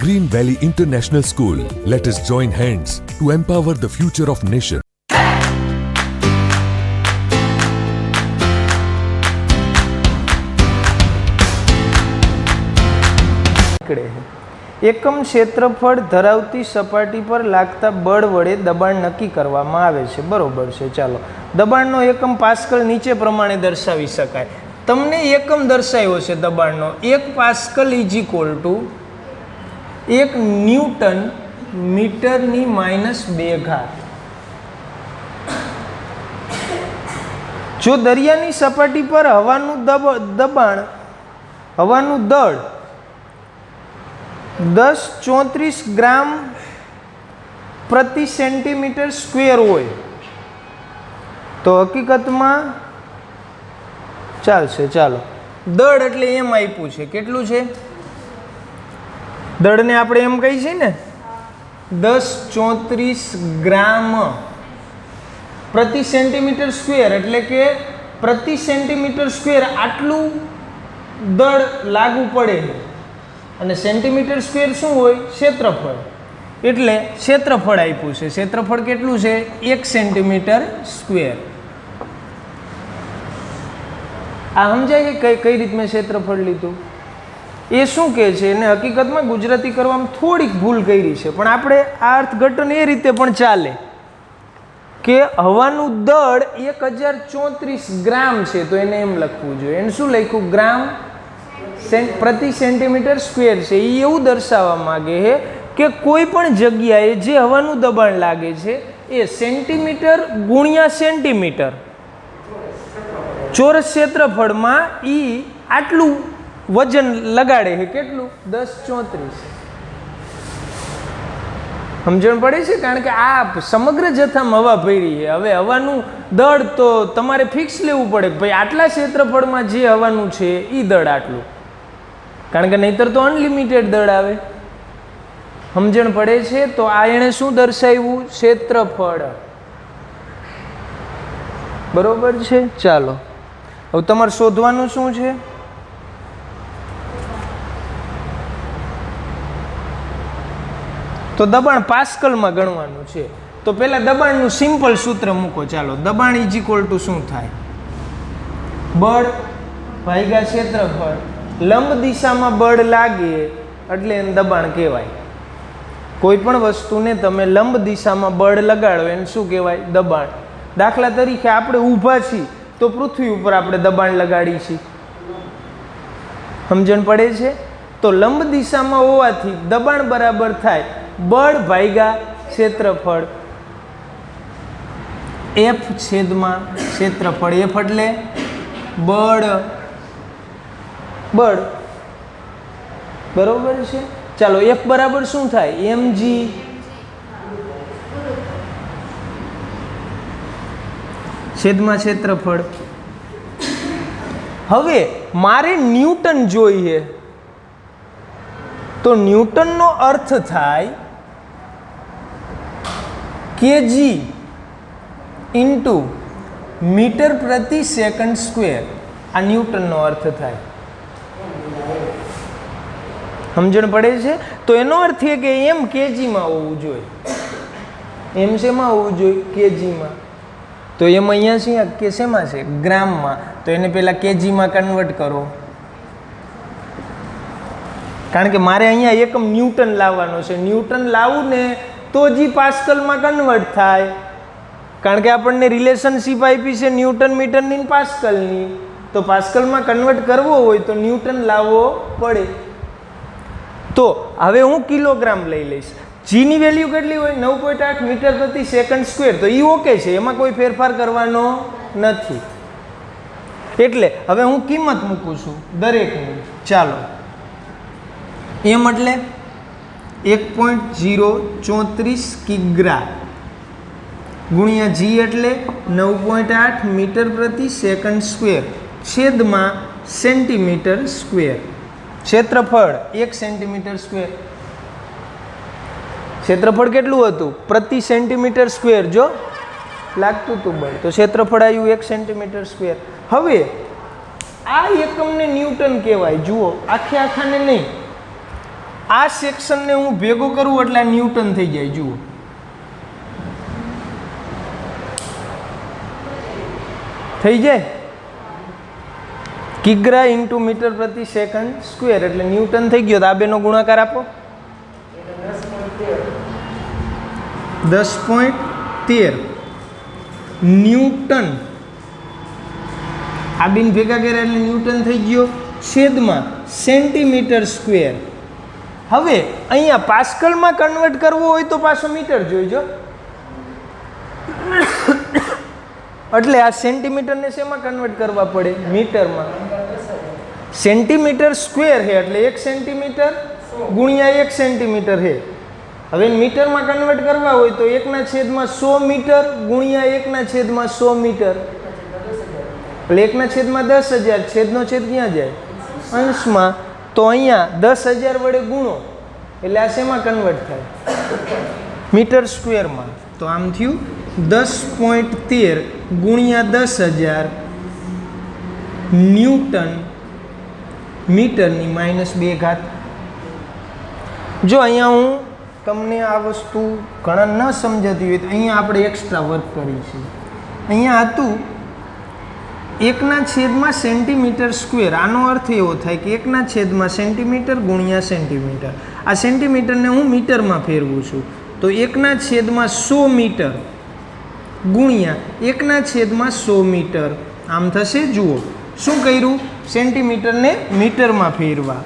Green Valley International School. Let us join hands to empower the future of nation. એકમ ક્ષેત્રફળ ધરાવતી સપાટી પર લાગતા બળ વડે દબાણ નક્કી કરવામાં આવે છે. બરોબર છે. ચાલો, દબાણનો એકમ પાસ્કલ નીચે પ્રમાણે દર્શાવી શકાય. તમને એકમ દર્શાવ્યો છે દબાણનો. 1 pascal is equal two 1 newton મીટરની -2 ઘાત. જો દરિયાની સપાટી પર હવાનું દળ 1034 ગ્રામ પ્રતિ સેન્ટીમીટર સ્ક્વેર હોય તો હકીકતમાં ચાલશે. ચાલો, દળ એટલે એમ આપ્યું છે. કેટલું છે દળને? આપણે એમ કહી છીએ ને 1034 ગ્રામ પ્રતિ સેન્ટીમીટર સ્ક્વેર, એટલે કે પ્રતિ સેન્ટીમીટર સ્ક્વેર આટલું દળ લાગુ પડે. અને સેન્ટીમીટર સ્ક્વેર શું હોય? ક્ષેત્રફળ. એટલે ક્ષેત્રફળ આપ્યું છે. ક્ષેત્રફળ કેટલું છે? 1 સેન્ટીમીટર સ્ક્વેર. આ સમજાય કે કઈ રીત મેં ક્ષેત્રફળ લીધું? એ શું કહે છે? એને હકીકતમાં ગુજરાતી કરવામાં થોડીક ભૂલ કરી છે, પણ આપણે આ અર્થઘટન એ રીતે પણ ચાલે કે હવાનું દળ 1034 ગ્રામ છે, તો એને એમ લખવું જોઈએ. એને શું લખ્યું? ગ્રામ પ્રતિ સેન્ટીમીટર સ્ક્વેર છે. એ એવું દર્શાવવા માગે છે કે કોઈ પણ જગ્યાએ જે હવાનું દબાણ લાગે છે એ સેન્ટીમીટર ગુણ્યા સેન્ટીમીટર ચોરસ ક્ષેત્રફળમાં આટલું વજન લગાડે છે. કેટલું? 1034. સમજણ પડે છે? કારણ કે આ સમગ્ર જથ્થામાં હવા ભરી છે. હવે હવાનું દળ તો તમારે ફિક્સ લેવું પડે કે ભાઈ આટલા ક્ષેત્રફળમાં જે હવાનું છે એ દળ આટલું, કારણ કે નહીતર તો અનલિમિટેડ દળ આવે. સમજણ પડે છે? તો આ એણે શું દર્શાવ્યું? ક્ષેત્રફળ. બરોબર છે. ચાલો, હવે તમારે શોધવાનું શું છે? તો દબાણ પાસ્કલમાં ગણવાનું છે. તો પહેલા દબાણનું સિમ્પલ સૂત્ર મૂકો. ચાલો, દબાણ ઇઝ ઇક્વલ ટુ શું થાય? બળ ભાગ્યા ક્ષેત્રફળ. લંબ દિશામાં બળ લાગે એટલે એને દબાણ કહેવાય. કોઈ પણ વસ્તુને તમે લંબ દિશામાં બળ લગાડો એને શું કહેવાય? દબાણ. દાખલા તરીકે આપણે ઊભા છીએ તો પૃથ્વી ઉપર આપણે દબાણ લગાડી છીએ. સમજણ પડે છે? તો લંબ દિશામાં હોવાથી દબાણ બરાબર થાય બળ ભાગ્યા ક્ષેત્રફળ. F છેદમાં ક્ષેત્રફળ. F એટલે બળ. બળ. બરોબર છે. ચાલો, F બરાબર શું થાય? mg છેદમાં ક્ષેત્રફળ. હવે મારે ન્યૂટન જોઈએ તો ન્યૂટનનો અર્થ થાય kg ઇન્ટુ મીટર પ્રતિ સેકન્ડ સ્ક્વેર. આ ન્યૂટનનો અર્થ થાય. સમજણ પડે છે? તો એનો અર્થ એ કે એમ કેજીમાં હોવું જોઈએ. એમ શેમાં હોવું જોઈએ? કેજીમાં. તો એમ અહીંયા છે કે શેમાં છે? ગ્રામમાં. તો એને પહેલાં કેજીમાં કન્વર્ટ કરો, કારણ કે મારે અહીંયા એકમ ન્યૂટન લાવવાનો છે. ન્યૂટન લાવું ને તો જ પાસ્કલમાં કન્વર્ટ થાય, કારણ કે આપણને રિલેશનશીપ આપી છે ન્યૂટન મીટરની પાસ્કલની. તો પાસ્કલમાં કન્વર્ટ કરવો હોય તો ન્યૂટન લાવવો પડે. તો હવે હું કિલોગ્રામ લઈ લઈશ. જીની વેલ્યુ કેટલી હોય? 9.8 મીટર પ્રતિ સેકન્ડ સ્ક્વેર. તો એ ઓકે છે, એમાં કોઈ ફેરફાર કરવાનો નથી. એટલે હવે હું કિંમત મૂકું છું દરેકની. ચાલો, એમ એટલે 1.034 કિગ્રા ગુણ્યા જી એટલે 9.8 મીટર પ્રતિ સેકન્ડ સ્ક્વેર છેદમાં સેન્ટીમીટર સ્ક્વેર. ક્ષેત્રફળ 1 સેન્ટીમીટર સ્ક્વેર. ક્ષેત્રફળ કેટલું હતું? પ્રતિ સેન્ટીમીટર સ્ક્વેર જો લાગતું હતું બળ, તો ક્ષેત્રફળ આવ્યું 1 સેન્ટીમીટર સ્ક્વેર. હવે આ એકમને ન્યૂટન કહેવાય. જુઓ, આખે આખાને નહીં, આ સેક્શનને હું ભેગો કરું એટલે આ ન્યૂટન થઈ જાય. જુઓ, થઈ જાય. કિગ્રા ઇન્ટુ મીટર પ્રતિ સેકન્ડ સ્ક્વેર એટલે ન્યૂટન થઈ ગયો. તો આ બેનો ગુણાકાર આપો. 10.13 ન્યૂટન. આ બેન ભેગા કર્યા એટલે ન્યૂટન થઈ ગયો છેદમાં સેન્ટીમીટર સ્ક્વેર. હવે અહીંયા પાસ્કલમાં કન્વર્ટ કરવો હોય તો પાછો મીટર જોઈજો. એટલે આ સેન્ટીમીટરને શેમાં કન્વર્ટ કરવા પડે? મીટરમાં. સેન્ટીમીટર સ્ક્વેર છે એટલે 1 સેન્ટીમીટર ગુણ્યા 1 સેન્ટીમીટર છે. હવે મીટરમાં કન્વર્ટ કરવા હોય તો 1/100 મીટર ગુણ્યા 1/100 મીટર એટલે 1/10,000. છેદનો છેદ ક્યાં જાય? અંશમાં. તો અહીંયા 10,000 વડે ગુણો એટલે આ શેમાં કન્વર્ટ થાય? મીટર સ્ક્વેરમાં. તો આમ થયું 10.13 ગુણ્યા 10,000 ન્યૂટન મીટરની -2 જો અહીંયા હું તમને આ વસ્તુ ઘણા ન સમજાતી હોય તો અહીંયા આપણે એક્સ્ટ્રા વર્ક કરી છે. અહીંયા હતું 1/1 સેન્ટીમીટર સ્ક્વેર. આનો અર્થ એવો થાય કે 1/1 સેન્ટીમીટર ગુણ્યા સેન્ટીમીટર. આ સેન્ટીમીટરને હું મીટરમાં ફેરવું છું તો 1/100 મીટર ગુણ્યા 1/100 મીટર આમ થશે. જુઓ શું કર્યું? સેન્ટીમીટરને મીટરમાં ફેરવા.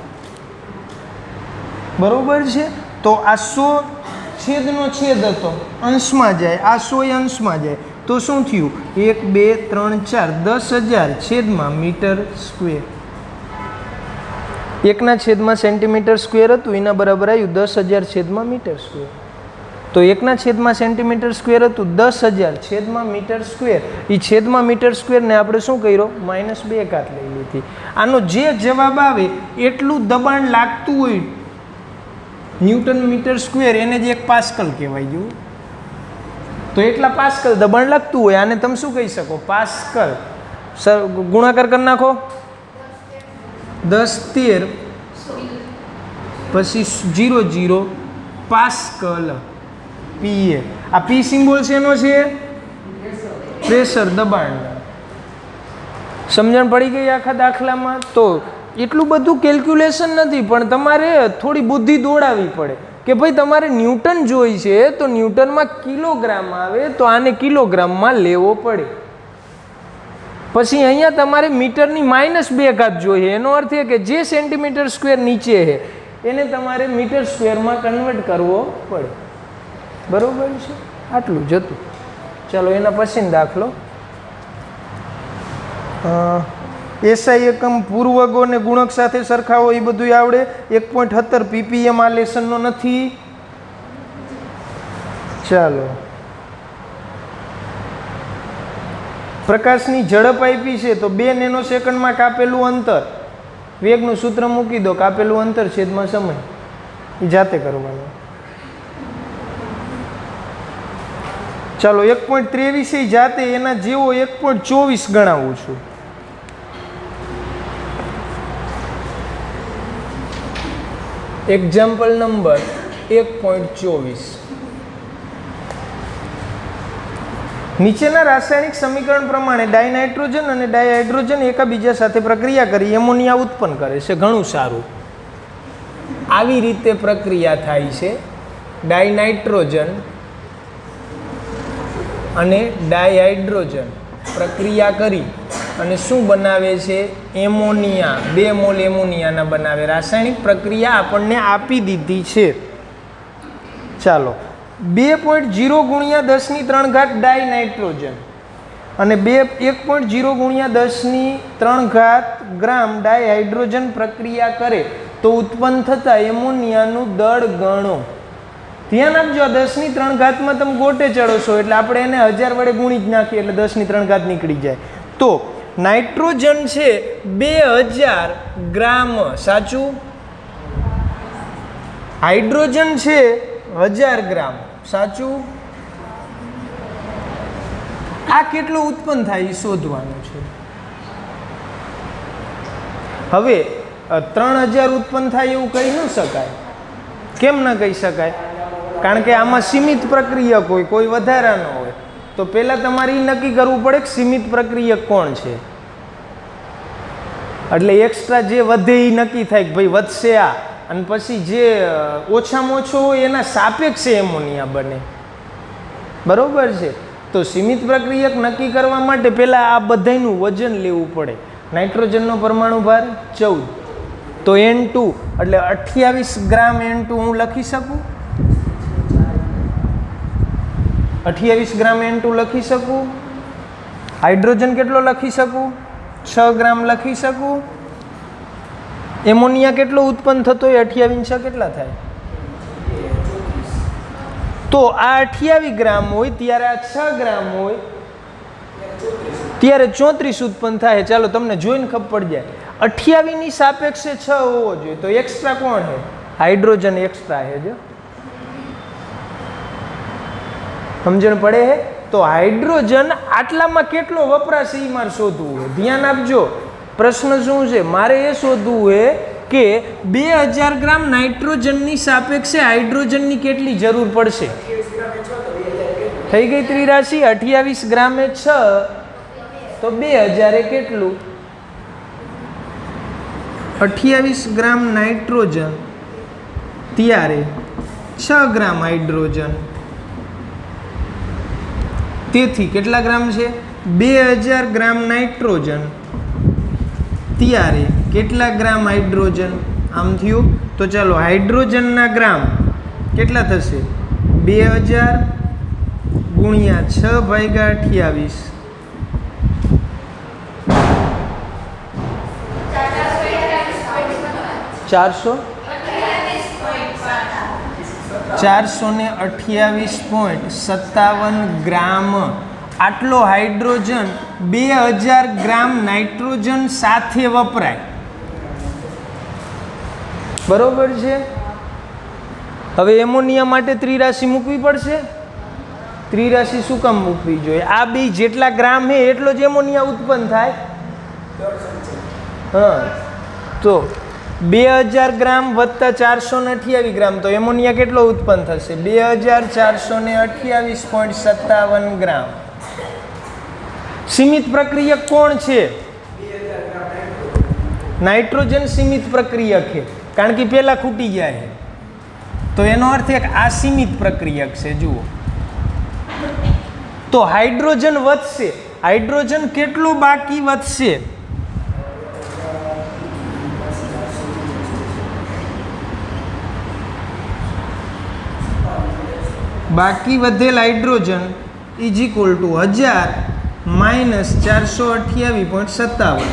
બરોબર છે. તો આ 100 છેદનો છેદ હતો, અંશમાં જાય. આ 100 અંશમાં જાય તો શું થયું? 1 2 3 4 10,000 છેદમાં મીટર સ્ક્વેર. 1/1 સેન્ટીમીટર સ્ક્વેર હતું એના બરાબર આવ્યું 10,000 છેદમાં મીટર સ્ક્વેર. તો 1/1 સેન્ટીમીટર સ્ક્વેર હતું 10,000 છેદમાં મીટર સ્ક્વેર. એ છેદમાં મીટર સ્ક્વેરને આપણે શું કર્યો? -2 લઈ લીધી. આનો જે જવાબ આવે એટલું દબાણ લાગતું હોય ન્યૂટન મીટર સ્ક્વેર એને જ 1 પાસ્કલ કહેવાય. જુઓ તો એટલા પાસ્કલ દબાણ લાગતું હોય આને તમે શું કહી શકો? પાસ્કલ. સર ગુણાકાર કરી નાખો. 10 13 પછી 0 0 પાસ્કલ. પીએ. આ પી સિમ્બોલ શેનો છે? પ્રેશર, દબાણ. સમજણ પડી ગઈ આખા દાખલામાં? તો એટલું બધું કેલ્ક્યુલેશન નથી પણ તમારે થોડી બુદ્ધિ દોડાવવી પડે કે ભાઈ તમારે ન્યૂટન જોઈ છે તો ન્યૂટનમાં કિલોગ્રામ આવે તો આને કિલોગ્રામમાં લેવો પડે. પછી અહીંયા તમારે મીટરની -2 જોઈએ. એનો અર્થ એ કે જે સેન્ટીમીટર સ્ક્વેર નીચે છે એને તમારે મીટર સ્ક્વેરમાં કન્વર્ટ કરવો પડે. બરોબર છે? આટલું જ હતું. ચાલો એના પછી દાખલો. એસઆઈ એકમ પૂર્વગો ને ગુણક સાથે સરખાવો એ બધું આવડે. 1.17 ppm આ લેસનનો નથી. ચાલો, પ્રકાશની ઝડપ આપી છે તો 2 નેનો સેકન્ડમાં કાપેલું અંતર. વેગનું સૂત્ર મૂકી દો. કાપેલું અંતર છેદમાં સમય. એ જાતે કરવાનું. ચાલો 1.23 જાતે એના જેવો 1.24 ગણાવું છું. Example number 1.24. નીચેના રાસાયણિક સમીકરણ પ્રમાણે ડાયનાઇટ્રોજન અને ડાયહાઇડ્રોજન એકબીજા સાથે પ્રક્રિયા કરી એમોનિયા ઉત્પન્ન કરે છે. ઘણું સારું. આવી રીતે પ્રક્રિયા થાય છે. ડાયનાઇટ્રોજન અને ડાયહાઇડ્રોજન પ્રક્રિયા કરી અને શું બનાવે છે? એમોનિયા. 2 મોલ એમોનિયાના બનાવે. રાસાયણિક પ્રક્રિયા આપણને આપી દીધી છે. ચાલો, 2.0 ગુણ્યા 10³ ડાયનાઇટ્રોજન અને 1.0 ગુણ્યા 10³ ગ્રામ ડાયહાઇડ્રોજન પ્રક્રિયા કરે તો ઉત્પન્ન થતા એમોનિયાનું દળ ગણો. ધ્યાન આપજો, 10³ માં તમે ગોટે ચડો છો એટલે આપણે એને 1000 વડે ગુણી જ નાખીએ એટલે 10³ નીકળી જાય. તો નાઇટ્રોજન છે 2000 ગ્રામ, સાચું. હાઇડ્રોજન છે 1000 ગ્રામ, સાચું. આ કેટલું ઉત્પન્ન થાય એ શોધવાનું છે. હવે 3000 ઉત્પન્ન થાય એવું કહી ન શકાય. કેમ ન કહી શકાય? કારણ કે આમાં સીમિત પ્રક્રિયક હોય, કોઈ વધારાનો હોય. તો પહેલાં તમારે એ નક્કી કરવું પડે કે સીમિત પ્રક્રિયક કોણ છે. એટલે એક્સ્ટ્રા જે વધે એ નક્કી થાય કે ભાઈ વધશે આ, અને પછી જે ઓછામાં ઓછો હોય એના સાપેક્ષે એમોનિયા બને. બરોબર છે? તો સીમિત પ્રક્રિયક નક્કી કરવા માટે પહેલાં આ બધાનું વજન લેવું પડે. નાઇટ્રોજનનો પરમાણુ ભાર 14, તો N2 એટલે 28 ગ્રામ N2 હું લખી શકું? 28 ગ્રામ N2 લખી શકું. હાઇડ્રોજન કેટલો લખી શકું? 6 ગ્રામ લખી શકું. એમોનિયા કેટલો ઉત્પન્ન થતો હોય? 28 કેટલા થાય? તો આ 28 ગ્રામ હોય ત્યારે આ 6 ગ્રામ હોય ત્યારે 34 ઉત્પન્ન થાય. ચાલો તમને જોઈને ખબર પડી જાય. 28 ની સાપેક્ષે 6 હોવો જોઈએ. તો એક્સ્ટ્રા કોણ છે? હાઇડ્રોજન એક્સ્ટ્રા છે. જો સમજણ પડે છે? તો હાઇડ્રોજન આટલામાં કેટલો વપરાશ એ મારે શોધવું હોય. ધ્યાન આપજો, પ્રશ્ન શું છે? મારે એ શોધવું છે કે 2000 ગ્રામ નાઇટ્રોજનની સાપેક્ષે હાઇડ્રોજનની કેટલી જરૂર પડશે. થઈ ગઈ ત્રિરાશિ. 28 ગ્રામે 6 તો 2000 એ કેટલું? 28 ગ્રામ નાઇટ્રોજન ત્યારે 6 ગ્રામ હાઇડ્રોજન. તેથી કેટલા ગ્રામ છે? 2000 ગ્રામ નાઇટ્રોજન ત્યારે કેટલા ગ્રામ હાઇડ્રોજન? આમ થયું. તો ચાલો હાઇડ્રોજનના ગ્રામ કેટલા થશે? 2000 ગુણ્યા 6 ભાગ્યા 28. 428.57 ગ્રામ. આટલો હાઇડ્રોજન 2000 ગ્રામ નાઇટ્રોજન સાથે વપરાય. બરોબર છે? હવે એમોનિયા માટે ત્રિરાશિ મૂકવી પડશે. ત્રિરાશિ શું કામ મૂકવી જોઈએ? આ બે જેટલા ગ્રામ છે એટલો જ એમોનિયા ઉત્પન્ન થાય. હા, તો 2000 ગ્રામ વત્તા 428 ગ્રામ તો એમોનિયા કેટલો ઉત્પન્ન થશે? 2428.57 ગ્રામ. સીમિત પ્રક્રિયક કોણ છે? નાઇટ્રોજન સીમિત પ્રક્રિયક છે, કારણ કે પહેલા ખૂટી જાય. તો એનો અર્થ એક આ સીમિત પ્રક્રિયક છે. જુઓ, તો હાઇડ્રોજન વધશે. હાઇડ્રોજન કેટલો બાકી વધશે? બાકી વધેલ hydrogen is equal to 1000 minus 428.57.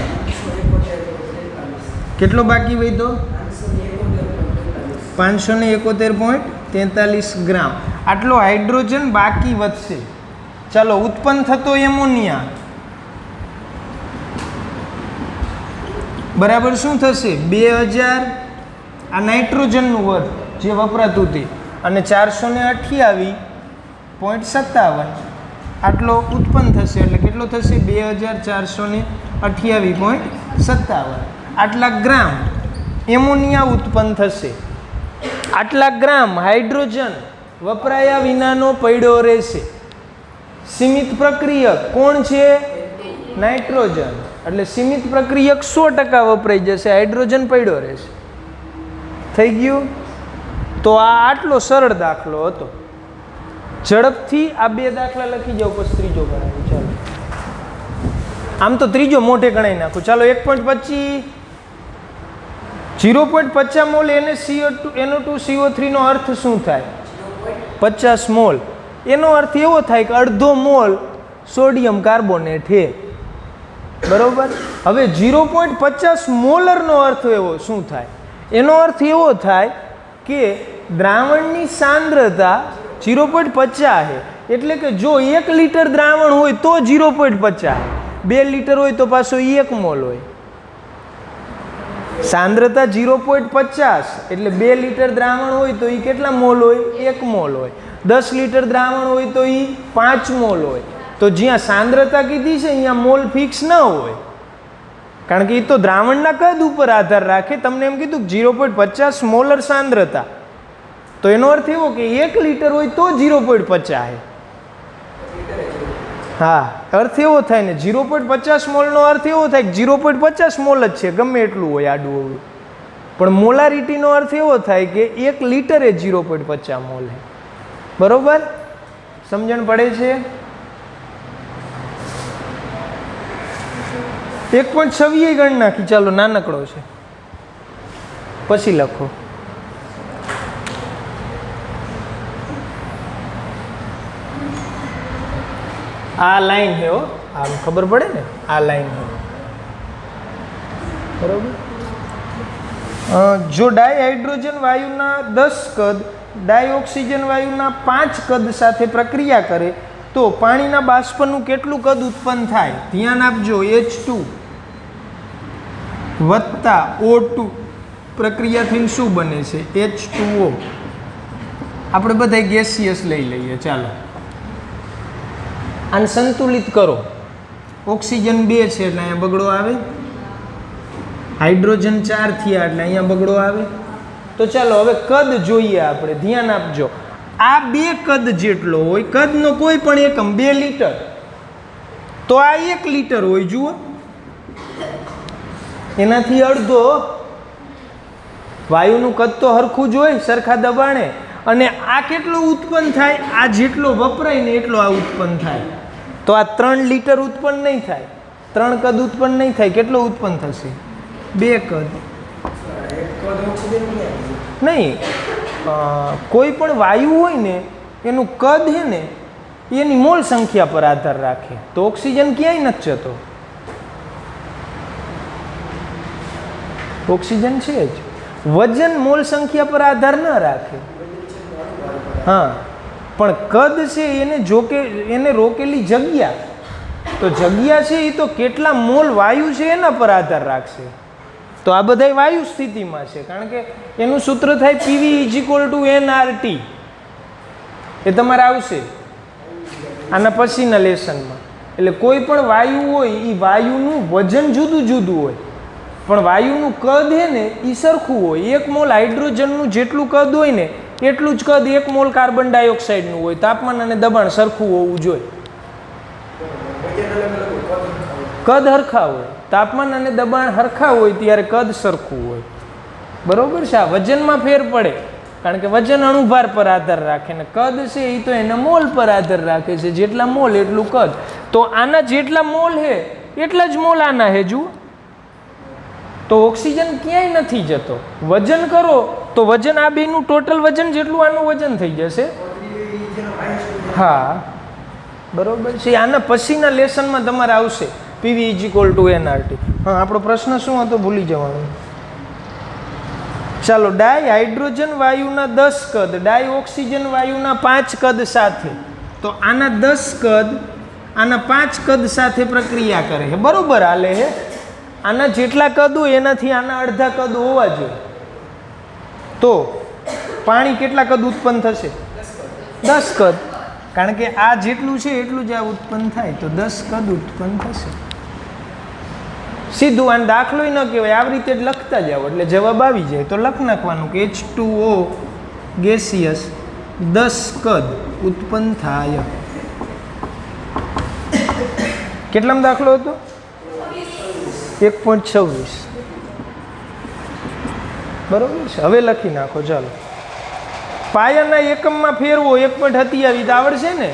કેટલો બાકી વધ્યો? 571.43 ગ્રામ. આટલો હાઇડ્રોજન બાકી વધશે. ચાલો, ઉત્પન્ન થતો એમોનિયા બરાબર શું થશે? 2000 આ નાઇટ્રોજનનું વર્ગ જે વપરાતું હતું અને 428.57 આટલો ઉત્પન્ન થશે. એટલે કેટલો થશે? 2428.57. આટલા ગ્રામ એમોનિયા ઉત્પન્ન થશે. આટલા ગ્રામ હાઇડ્રોજન વપરાયા વિનાનો પડ્યો રહેશે. સીમિત પ્રક્રિયક કોણ છે? નાઇટ્રોજન. એટલે સીમિત પ્રક્રિયક 100% વપરાઈ જશે, હાઇડ્રોજન પડ્યો રહેશે. થઈ ગયું? તો આ આટલો સરળ દાખલો હતો. ઝડપથી આ બે દાખલા લખી જાઓ, પછી ત્રીજો ગણાવી. ચાલો, આમ તો ત્રીજો મોઢે ગણાવી નાખું. ચાલો, 1.25 0.50 મોલ NO2CO3 નો અર્થ શું થાય? 50 મોલ. એનો અર્થ એવો થાય કે અડધો મોલ સોડિયમ કાર્બોનેટ છે. બરોબર? હવે 0.50 મોલરનો અર્થ એવો શું થાય? એનો અર્થ એવો થાય કે દ્રાવણની સાંદ્રતા 0.50 છે. એટલે કે જો 1 લીટર દ્રાવણ હોય તો 0.50, 2 લીટર હોય તો પાછો 1 મોલ હોય. સાંદ્રતા 0.50 એટલે 2 લીટર દ્રાવણ હોય તો એ કેટલા મોલ હોય? 1 મોલ હોય. 10 લીટર દ્રાવણ હોય તો એ 5 મોલ હોય. તો જ્યાં સાંદ્રતા કીધી છે અહીંયા મોલ ફિક્સ ન હોય, કારણ કે એ તો દ્રાવણના કદ ઉપર આધાર રાખે. તમને એમ કીધું 0.50 મોલર સાંદ્રતા, તો એનો અર્થ એવો કે 1 લીટર હોય તો 0.50 છે. હા, અર્થ એવો થાય ને 0.50 મોલનો અર્થ એવો થાય કે 0.50 મોલ જ છે, ગમે એટલું હોય આડું અવળું. પણ મોલારિટીનો અર્થ એવો થાય કે 1 લીટર એ 0.50 મોલ છે. બરોબર? સમજણ પડે છે? 1.26 ગણ નાખી, ચાલો નાનકડો છે, પછી લખો. આ લાઈન છે હો, આમ ખબર પડે ને, આ લાઈન છે. બરોબર? જો ડાયહાઇડ્રોજન વાયુના 10 કદ ડાયઓક્સિજન વાયુના 5 કદ સાથે પ્રક્રિયા કરે તો પાણીના બાષ્પનું કેટલું કદ ઉત્પન્ન થાય? ધ્યાન આપજો. H2 વત્તા O2 પ્રક્રિયા થઈને શું બને છે? H2O. આપણે બધા ગેસિયસ લઈ લઈએ. ચાલો આને સંતુલિત કરો. ઓક્સિજન 2 છે એટલે અહીંયા બગડો આવે, હાઇડ્રોજન 4 થયા એટલે અહીંયા બગડો આવે. તો ચાલો હવે કદ જોઈએ આપણે. ધ્યાન આપજો. આ 2 કદ જેટલો હોય, કદનો કોઈ પણ એકમ 2 લીટર, તો આ 1 લીટર હોય. જુઓ, એનાથી અડધો. વાયુનું કદ તો હરખું જ હોય, સરખા દબાણે. અને આ કેટલો ઉત્પન્ન થાય? આ જેટલો વપરાય ને એટલો આ ઉત્પન્ન થાય. તો આ 3 લીટર ઉત્પન્ન નહીં થાય, 3 કદ ઉત્પન્ન નહીં થાય. કેટલો ઉત્પન્ન થશે? 2 કદ. નહીં, કોઈ પણ વાયુ હોય ને એનું કદ છે ને એની મોલ સંખ્યા પર આધાર રાખે. તો ઓક્સિજન ક્યાંય નથી જતો, ઓક્સિજન છે જ. વજન મોલ સંખ્યા પર આધાર ન રાખે. હા, પણ કદ છે એને જોકે એને રોકેલી જગ્યા, તો જગ્યા છે એ તો કેટલા મોલ વાયુ છે એના પર આધાર રાખશે. તો આ બધા વાયુ સ્થિતિમાં છે, કારણ કે એનું સૂત્ર થાય PV = nRT. એ તમારે આવશે આના પછીના લેસનમાં. એટલે કોઈ પણ વાયુ હોય એ વાયુનું વજન જુદું જુદું હોય, પણ વાયુનું કદ છે ને એ સરખું હોય. 1 મોલ હાઇડ્રોજનનું જેટલું કદ હોય ને એટલું જ કદ 1 મોલ કાર્બન ડાયોક્સાઇડનું હોય. તાપમાન અને દબાણ સરખું હોવું જોઈએ. કદ હરખા હોય, તાપમાન અને દબાણ હરખા હોય ત્યારે કદ સરખું હોય. બરોબર છે? આ વજનમાં ફેર પડે, કારણ કે વજન અણુભાર પર આધાર રાખે ને કદ છે એ તો એના મોલ પર આધાર રાખે છે. જેટલા મોલ એટલું કદ. તો આના જેટલા મોલ છે એટલા જ મોલ આના છે. જુઓ, તો ઓક્સિજન ક્યાંય નથી જતો. વજન કરો તો વજન આ બેનું ટોટલ વજન જેટલું આનું વજન થઈ જશે. હા, બરોબર છે. આના પછીના લેસનમાં તમારે આવશે PV = nRT. હા, આપણો પ્રશ્ન શું હતો ભૂલી જવાનું. ચાલો, ડાયહાઇડ્રોજન વાયુના 10 કદ ડાયઓક્સિજન વાયુના 5 કદ સાથે, તો આના 10 કદ આના 5 કદ સાથે પ્રક્રિયા કરે છે. બરોબર હાલે છે. આના જેટલા કદ હોય એનાથી આના અડધા કદ હોવા જોઈએ. તો પાણી કેટલા કદ ઉત્પન્ન થશે? 10 કદ. કારણ કે આ જેટલું છે એટલું જ આ ઉત્પન્ન થાય, તો 10 કદ ઉત્પન્ન થશે. સીધું આને દાખલો ન કહેવાય, આવી રીતે જ લખતા જાઓ એટલે જવાબ આવી જાય. તો લખ નાખવાનું કે H2O ગેસિયસ 10 કદ ઉત્પન્ન થાય. કેટલામાં દાખલો હતો? 1.26. બરોબર છે? હવે લખી નાખો. ચાલો, પાયાના એકમમાં ફેરવો 1.27 તો આવડશે ને?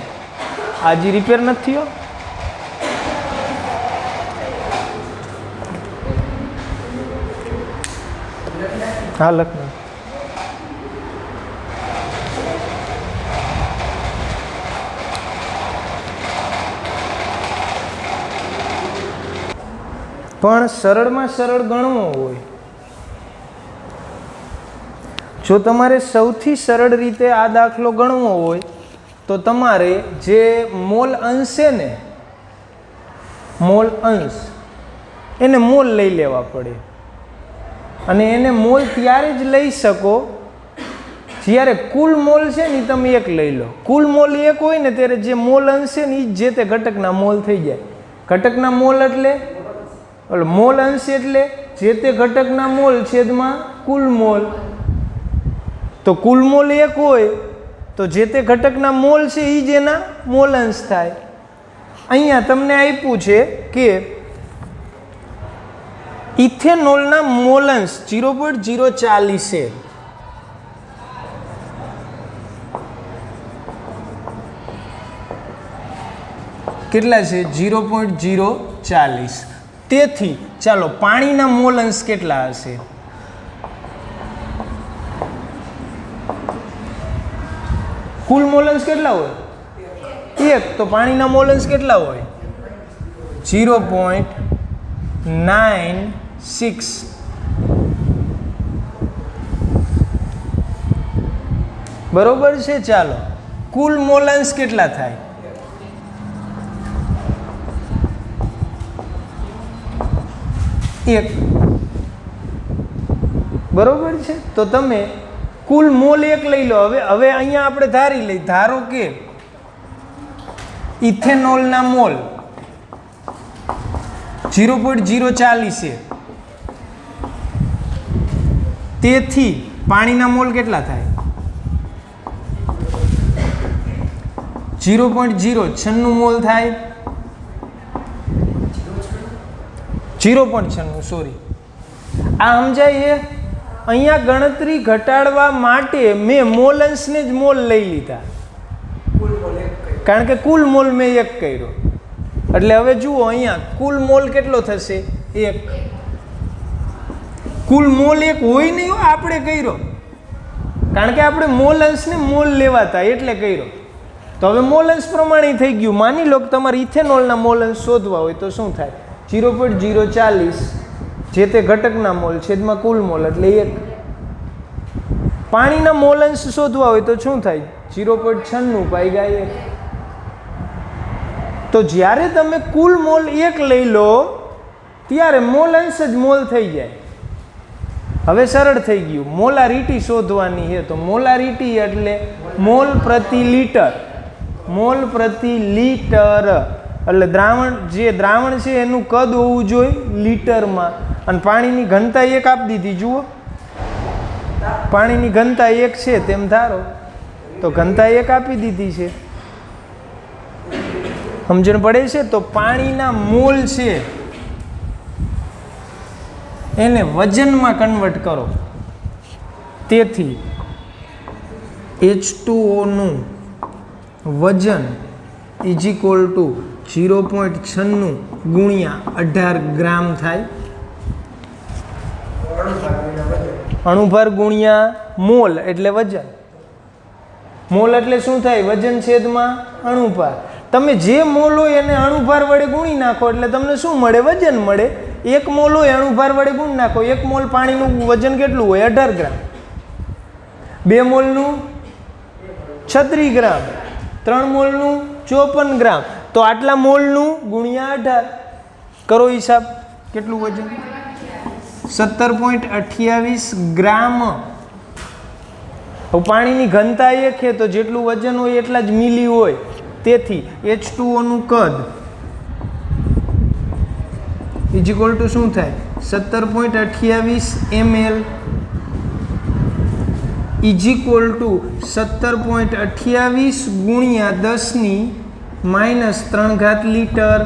આજે રિપેર નથી થયો. હા, લખના. પણ સરળમાં સરળ ગણવો હોય, જો તમારે સૌથી સરળ રીતે આ દાખલો ગણવો હોય તો તમારે જે મોલ અંશ છે ને, મોલ અંશ, એને મોલ લઈ લેવા પડે. અને એને મોલ ત્યારે જ લઈ શકો જ્યારે કુલ મોલ છે ને તમે 1 લઈ લો. કુલ મોલ 1 હોય ને ત્યારે જે મોલ અંશ છે ને એ જે તે ઘટકના મોલ થઈ જાય. ઘટકના મોલ એટલે મોલ અંશ એટલે જે તે ઘટકના મોલ છેદમાં કુલ મોલ. તો કુલ મોલ 1 હોય તો જે તે ઘટકના મોલ છે એ જ એના મોલ અંશ થાય. અહીંયા તમને આપ્યું છે કે ઇથેનોલના મોલ અંશ 0.040 છે. કેટલા છે? 0.040. તેથી ચાલો પાણીના મોલ અંશ કેટલા હશે? કુલ મોલ અંશ કેટલા હોય? 1. તો પાણીના મોલ અંશ કેટલા હોય? 0.96. બરોબર છે. ચાલો કુલ મોલ અંશ કેટલા થાય? 1. બરોબર છે. તો તમે કુલ મોલ 1 લઈ લો. હવે અહીંયા આપણે ધારી લઈ, ધારો કે ઇથેનોલના મોલ 0.040 છે. તેથી પાણીના મોલ કેટલા થાય? 0.096 મોલ થાય. 0.96 સોરી. આ સમજાય? અહીંયા ગણતરી ઘટાડવા માટે મેં મોલ અંશને જ મોલ લઈ લીધા, કારણ કે કુલ મોલ મેં 1 કર્યો. એટલે હવે જુઓ અહીંયા કુલ મોલ કેટલો થશે? 1. કુલ મોલ 1 હોય નહીં, આપણે કર્યો, કારણ કે આપણે મોલ અંશને મોલ લેવાતા એટલે કર્યો. તો હવે મોલ અંશ પ્રમાણે થઈ ગયું. માની લો કે તમારે ઇથેનોલના મોલ અંશ શોધવા હોય તો શું થાય? 0.040 જે તે ઘટકના મોલ છેદમાં કુલ મોલ એટલે 1. પાણીના મોલ અંશ શોધવા હોય તો શું થાય? 0.96 ભાગ્યા 1. તો જ્યારે તમે કુલ મોલ 1 લઈ લો ત્યારે મોલ અંશ જ મોલ થઈ જાય. હવે સરળ થઈ ગયું. મોલારિટી શોધવાની છે તો મોલારિટી એટલે મોલ પ્રતિ લિટર. મોલ પ્રતિ લિટર એટલે જે દ્રાવણ છે એનું કદ હોવું જોઈએ લીટરમાં. અને પાણીની ઘનતા 1 આપી દીધી. જુઓ પાણીની ઘનતા 1 છે તેમ ધારો, તો ઘનતા 1 આપી દીધી છે. સમજણ પડે છે? તો પાણીના મોલ છે એને વજનમાં કન્વર્ટ કરો. તેથી H2O નું વજન ઇઝ ઇક્વલ ટુ 0.96 ગુણ્યા 18 ગ્રામ થાય. અણુભાર ગુણ્યા મોલ એટલે વજન. મોલ એટલે શું થાય? વજન છેદમાં અણુભાર. તમે જે મોલ હોય એને અણુભાર વડે ગુણી નાખો એટલે તમને શું મળે? વજન મળે. 1 મોલ હોય અણુભાર વડે ગુણી નાખો. 1 મોલ પાણીનું વજન કેટલું હોય? 18 ગ્રામ. 2 મોલનું 36 ગ્રામ. 3 મોલનું 54 ગ્રામ. તો આટલા મોલનું ગુણ્યા 18 કરો હિસાબ. કેટલું વજન? 17.28 ગ્રામ. હવે પાણીની ઘનતા 1 છે તો જેટલું વજન હોય એટલા જ મિલી હોય. તેથી H2O નું કદ ઇઝ ઇક્વલ ટુ શું થાય? 17.28 ml ઇઝ ઇક્વલ ટુ 17.28 ગુણ્યા 10⁻³ લીટર.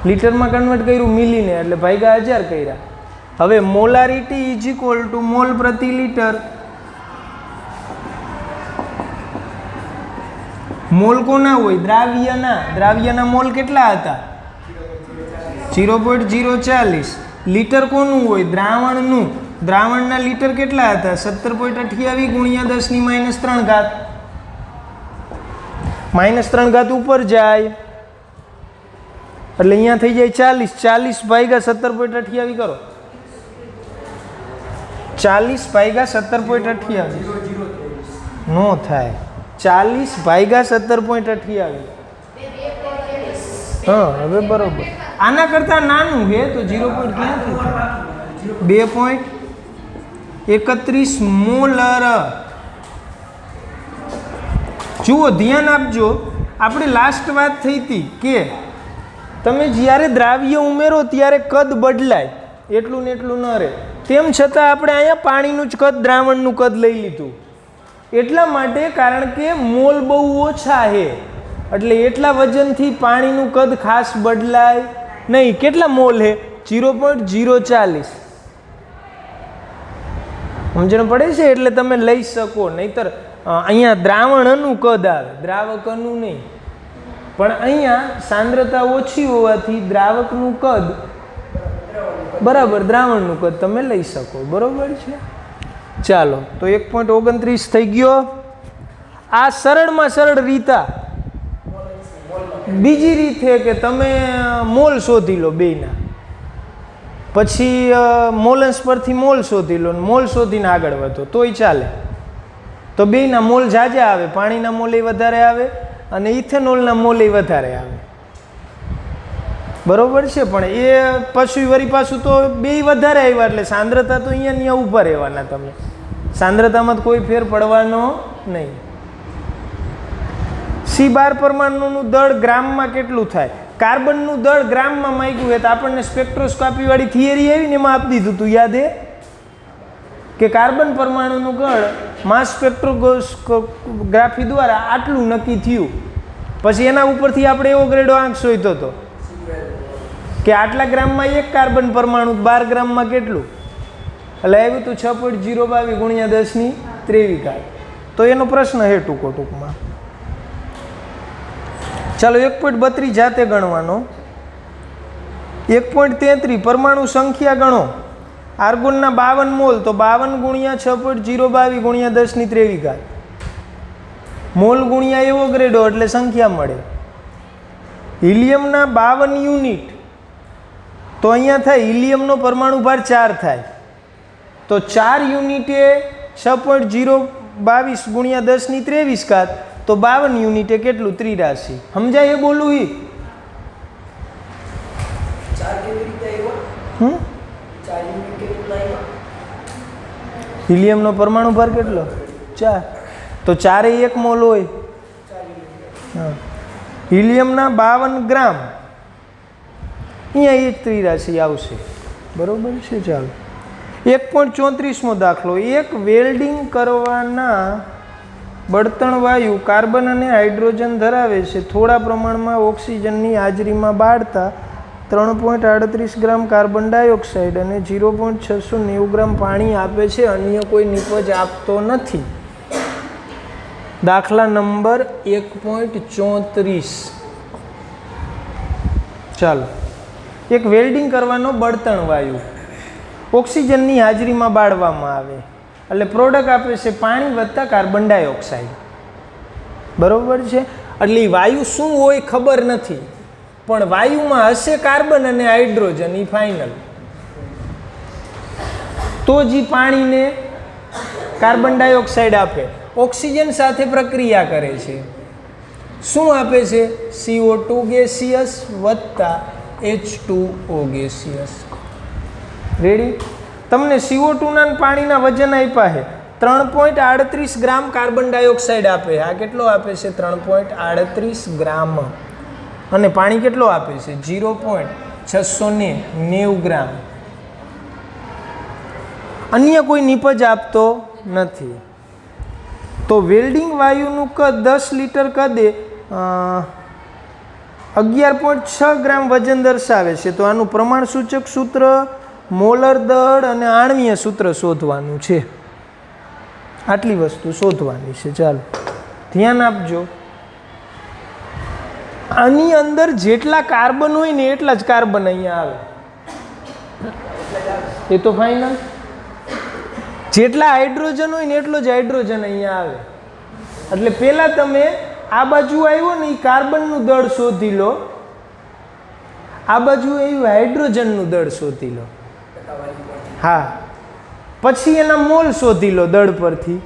લીટરમાં કન્વર્ટ કર્યું મિલીને એટલે ભાગ્યા 1000 કર્યા. હવે molarity is equal to mole પ્રતિ લીટર. મોલ કોના હોય? દ્રાવ્યના. દ્રાવ્યના મોલ કેટલા હતા? 0.040. લીટર કોનું હોય? દ્રાવણનું. દ્રાવણના લીટર કેટલા હતા? 17.28 ગુણ્યા 10⁻³ -3 ઉપર જાય એટલે અહીંયા થઈ જાય 40. 40 ભાગ્યા 17.28 કરો. 40 ભાગ્યા 17.28 નો થાય. 40 ભાગ્યા 17.28. હા હવે બરોબર. આના કરતાં નાનું છે તો 0. ક્યાંથી થાય? 2.31 મોલર. જુઓ ધ્યાન આપજો. આપણે લાસ્ટ વાત થઈ હતી કે તમે જ્યારે દ્રાવ્ય ઉમેરો ત્યારે કદ બદલાય, એટલું ને એટલું ન રહે. તેમ છતાં આપણે અહીંયા પાણીનું જ કદ દ્રાવણનું કદ લઈ લીધું એટલા માટે, કારણ કે મોલ બહુ ઓછા છે એટલે એટલા વજનથી પાણીનું કદ ખાસ બદલાય નહીં. કેટલા મોલ છે? 0.040. સમજણ પડે છે? એટલે તમે લઈ શકો. નહીતર અહીંયા દ્રાવણનું કદ આવે, દ્રાવકનું નહીં. પણ અહીંયા સાંદ્રતા ઓછી હોવાથી દ્રાવકનું કદ બરાબર દ્રાવણનું કદ તમે લઈ શકો. બરાબર છે? ચાલો, તો 1.29 થઈ ગયો. આ સરળમાં સરળ રીતા. બીજી રીત છે કે તમે મોલ શોધી લો બેયના, પછી મોલન્સ પરથી મોલ શોધી લો, મોલ શોધીને આગળ વધો તોય ચાલે. તો બેયના મોલ ઝાઝા આવે, પાણીના મોલે વધારે આવે અને ઇથેનોલના મોલે વધારે આવે. બરોબર છે? પણ એ પછી વળી પાછું તો બેય વધારે આવ્યા એટલે સાંદ્રતા તો અહીંયા ત્યાં ઊભા રહેવાના. તમે સાંદ્રતામાં કોઈ ફેર પડવાનો નહીં. C12 પરમાણુનું દળ ગ્રામમાં કેટલું થાય? કાર્બનનું દળ ગ્રામમાં માંગ્યું હોય તો આપણને સ્પેક્ટ્રોસ્કોપી વાળી થિયરી આવી ને એમાં આપી દીધું હતું, યાદ હે? કે કાર્બન પરમાણુનું દળ માસ સ્પેક્ટ્રોગ્રાફી દ્વારા આટલું નક્કી થયું. પછી એના ઉપરથી આપણે એવો ગ્રેડો આંક શોધ્યો હતો કે આટલા ગ્રામમાં એક કાર્બન પરમાણુ, 12 ગ્રામમાં કેટલું? એટલે આવ્યું હતું 6.022 ગુણ્યા 10⁻23. તો એનો પ્રશ્ન છે ટૂંકમાં. ચાલો 1.32 જાતે ગણવાનો. 1.33 પરમાણુ સંખ્યા ગણો. આર્ગોનના 52 મોલ, તો 52 ગુણ્યા 6.022 ગુણ્યા 10⁻23. મોલ ગુણ્યા એવો ગ્રેડો એટલે સંખ્યા મળે. હિલિયમના 52 યુનિટ, તો અહીંયા થાય હિલિયમનો પરમાણુ ભાર 4 થાય. તો 4 યુનિટે 6.022 ગુણ્યા 10⁻23, તો 52 યુનિટે કેટલું? 83. સમજાય એ બોલું? હિલિયમનો પરમાણુ ભાર કેટલો? 4. તો 4 એ 1 મોલ હોય. હિલિયમના 52 ગ્રામ, અહીંયા એ જ 83 આવશે. બરોબર છે? ચાલો 1.34મો દાખલો. એક વેલ્ડિંગ કરવાના બળતણ વાયુ કાર્બન અને હાઇડ્રોજન ધરાવે છે. થોડા પ્રમાણમાં ઓક્સિજનની હાજરીમાં બાળતા 3.38 ગ્રામ કાર્બન ડાયોક્સાઇડ અને 0.690 ગ્રામ પાણી આપે છે. અન્ય કોઈ નિપજ આપતો નથી. દાખલા નંબર 1.34. ચાલો, એક વેલ્ડિંગ કરવાનો બળતણ વાયુ ઓક્સિજનની હાજરીમાં બાળવામાં આવે એટલે પ્રોડક્ટ આપે છે પાણી વત્તા કાર્બન ડાયોક્સાઇડ. બરોબર છે? એટલે વાયુ શું હોય ખબર નથી, પણ વાયુમાં હશે કાર્બન અને હાઇડ્રોજન, એ ફાઇનલ. તો જ પાણીને કાર્બન ડાયોક્સાઇડ આપે. ઓક્સિજન સાથે પ્રક્રિયા કરે છે. શું આપે છે? CO2 ગેસિયસ વત્તા H2O ગેસિયસ. રેડી? તમને CO2 ના પાણીના વજન આપ્યા છે. 3.38 ગ્રામ કાર્બન ડાયોક્સાઇડ આપે. આ કેટલો આપે છે? 3.38 ગ્રામ. અને પાણી કેટલો આપે છે? 0.690 ગ્રામ. અન્ય કોઈ નિપજ આપતો નથી. તો વેલ્ડિંગ વાયુનું કદ 10 લિટર કદે 11.6 ગ્રામ વજન દર્શાવે છે. તો આનું પ્રમાણ સૂચક સૂત્ર, મોલર દળ અને આણ્વીય સૂત્ર શોધવાનું છે. આટલી વસ્તુ શોધવાની છે. ચાલો ધ્યાન આપજો. આની અંદર જેટલા કાર્બન હોય ને એટલા જ કાર્બન અહીંયા આવે. એ તો ફાઇનલ. જેટલા હાઇડ્રોજન હોય ને એટલો જ હાઇડ્રોજન અહીંયા આવે. એટલે પહેલાં તમે આ બાજુ આવ્યો ને એ કાર્બનનું દળ શોધી લો, આ બાજુ આવ્યું હાઇડ્રોજનનું દળ શોધી લો. હા, પછી એના મોલ શોધી લો દળ પરથી.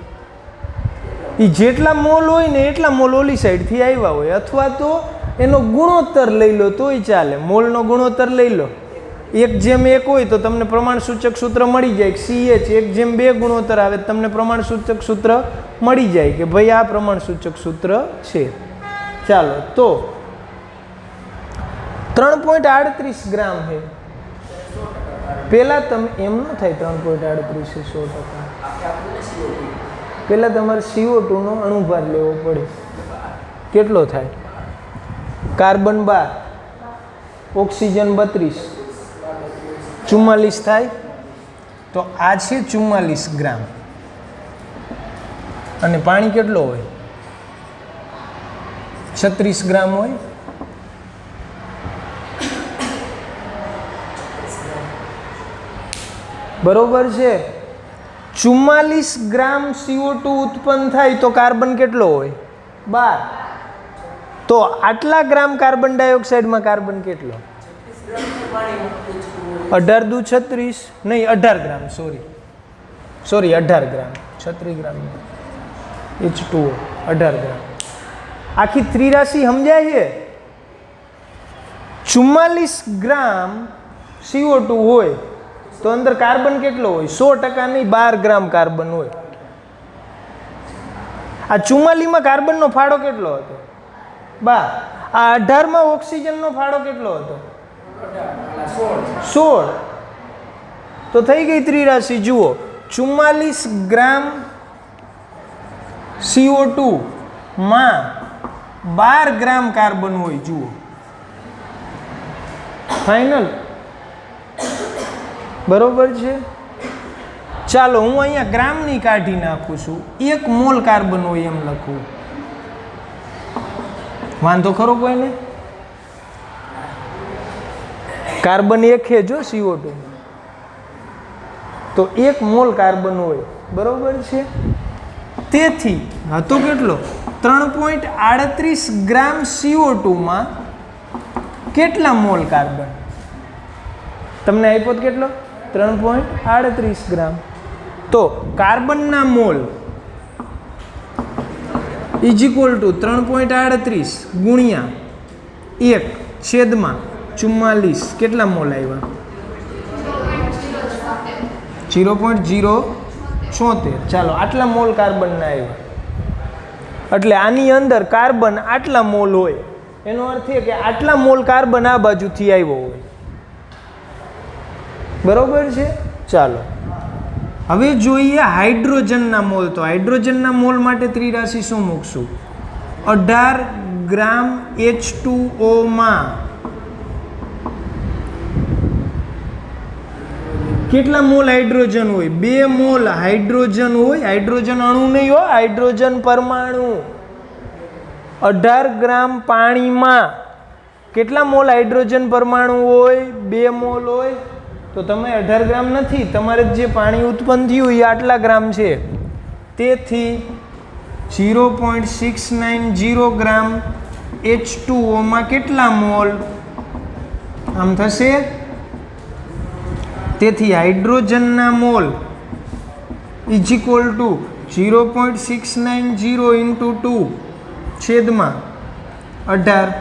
એ જેટલા મોલ હોય ને એટલા મોલ ઓલી સાઈડથી આવ્યા હોય, અથવા તો એનો ગુણોત્તર લઈ લો તોય ચાલે. મોલનો ગુણોત્તર લઈ લો. 1:1 હોય તો તમને પ્રમાણ સૂચક સૂત્ર મળી જાય. CH 1:2 ગુણોત્તર આવે તમને પ્રમાણ સૂચક સૂત્ર મળી જાય કે ભાઈ આ પ્રમાણ સૂચક સૂત્ર છે. ચાલો, તો 3.38 ગ્રામ છે. પહેલાં તમે એમ ન થાય 3.38 એ 100%. પહેલાં તમારે CO2 નો અણુભાર લેવો પડે. કેટલો થાય? કાર્બન 12, ઓક્સિજન 32, 44 થાય. તો આ છે 44 ગ્રામ. અને પાણી કેટલો હોય? 36 ગ્રામ હોય. બરોબર છે. 44 ગ્રામ CO2 ઉત્પન્ન થાય તો કાર્બન કેટલો હોય? 12. તો આટલા ગ્રામ કાર્બન ડાયોક્સાઇડમાં કાર્બન કેટલો? 18 દુ 36, નહીં 18 ગ્રામ, સોરી 18 ગ્રામ, 36 ગ્રામ H2O 18 ગ્રામ. આખી ત્રિરાશિ સમજાય છે? 44 ગ્રામ CO2 હોય તો અંદર કાર્બન કેટલો હોય? 100% નહીં, 12 ગ્રામ કાર્બન હોય. આ 44માં કાર્બનનો ફાળો કેટલો હતો? 12. આ 18માં ઓક્સિજનનો ફાળો કેટલો હતો? 16. તો થઈ ગઈ ત્રિરાશિ. જુઓ, 44 ગ્રામ CO2 માં 12 ગ્રામ કાર્બન હોય. જુઓ, ફાઇનલ. બરોબર છે. ચાલો હું અહીંયા ગ્રામની કાઢી નાખું છું. 1 મોલ કાર્બન હોય એમ લખું. વાંધો ખરો કોઈને? કાર્બન 1 છે જો CO2, તો 1 મોલ કાર્બન હોય. બરોબર છે. તેથી હતો કેટલો? 3.38 ગ્રામ CO2 માં કેટલા મોલ કાર્બન? તમને આપ્યો કેટલો? 3.38 ગ્રામ. તો કાર્બનના મોલ ઇઝ ઇક્વલ ટુ 3.38 ગુણ્યા 1/44. કેટલા મોલ આવ્યા? 0.076. ચાલો, આટલા મોલ કાર્બનના આવ્યા. એટલે આની અંદર કાર્બન આટલા મોલ હોય. એનો અર્થ એ કે આટલા મોલ કાર્બન આ બાજુથી આવ્યો હોય. બરોબર છે. ચાલો હવે જોઈએ હાઇડ્રોજનના મોલ. તો હાઇડ્રોજનના મોલ માટે ત્રિરાશિ શું મૂકશું? 18 ગ્રામ H2O માં કેટલા મોલ હાઇડ્રોજન હોય? 2 મોલ હાઇડ્રોજન હોય. હાઇડ્રોજન અણુ નહીં હોય, હાઇડ્રોજન પરમાણુ. 18 ગ્રામ પાણીમાં કેટલા મોલ હાઇડ્રોજન પરમાણુ હોય? 2 મોલ હોય. તો તમે 18 ગ્રામ નથી, તમારે જે પાણી ઉત્પન્ન થયું એ આટલા ગ્રામ છે. તેથી 0.690 ગ્રામ H2O માં કેટલા મોલ? આમ થશે. તેથી હાઇડ્રોજનના mole is equal to 0.690 into 2 છેદમાં 18.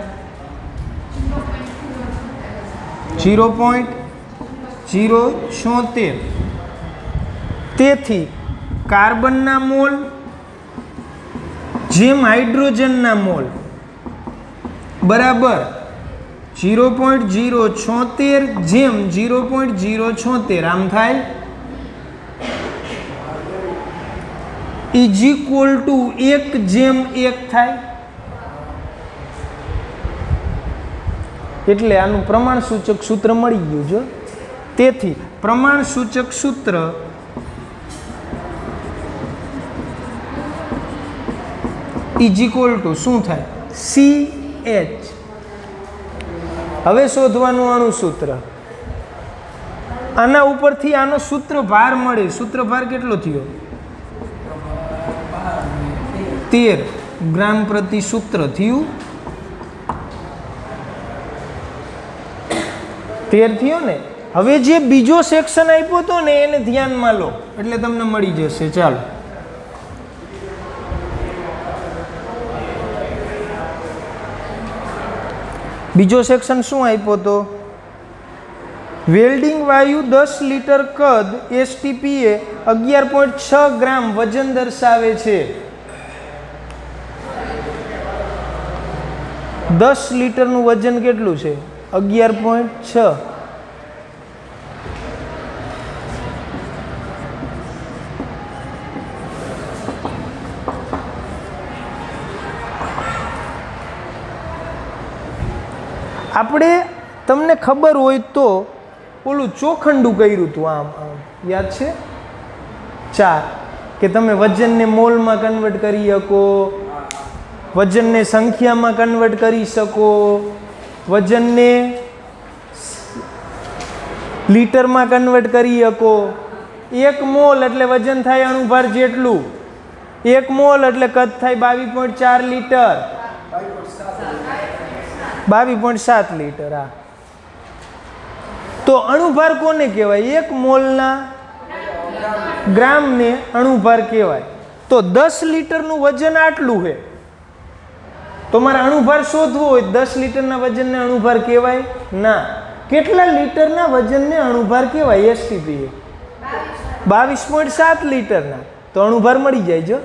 0.076. તેથી કાર્બનના મોલ જેમ હાઇડ્રોજનના મોલ બરાબર 0.076 જેમ 0.076. આમ થાય. ઇઝ ઇક્વલ ટુ 1/1 થાય. એટલે આનું પ્રમાણ સૂચક સૂત્ર મળી ગયું. જો તેથી પ્રમાણ સૂચક સૂત્ર ઇઝ ઇક્વલ ટુ શું થાય? CH. હવે શોધવાનું અણુ સૂત્ર. આના ઉપરથી આનો સૂત્રભાર મળે. સૂત્રભાર કેટલો થયો? 13 ગ્રામ પ્રતિ સૂત્ર થયું. 13 થયો ને. હવે જે બીજો સેક્શન આપ્યો હતો ને એને ધ્યાનમાં લો એટલે તમને મળી જશે. ચાલો બીજો સેક્શન શું આપ્યો હતો? વેલ્ડિંગ વાયુ 10 લીટર કદ STPA 11.6 ગ્રામ વજન દર્શાવે છે. 10 લીટરનું વજન કેટલું છે? 11.6. આપણે તમને ખબર હોય તો ઓલું ચોખંડું કર્યું હતું આમ યાદ છે 4 કે તમે વજનને મોલમાં કન્વર્ટ કરી શકો, વજનને સંખ્યામાં કન્વર્ટ કરી શકો, વજનને લીટરમાં કન્વર્ટ કરી શકો. 1 મોલ એટલે વજન થાય અણુભાર જેટલું, 1 મોલ એટલે કદ થાય 22.4 લીટર, 22.7 લીટર. હા, તો અણુભાર કોને કહેવાય? 1 મોલના ગ્રામને અણુભાર કહેવાય. તો 10 લીટરનું વજન આટલું છે, તો મારે અણુભાર શોધવો હોય 10 લીટરના વજનને અણુભાર કહેવાય ના. કેટલા લીટરના વજનને અણુભાર કહેવાય? એસટીપી 22.7 લીટરના. તો અણુભાર મળી જાય. જો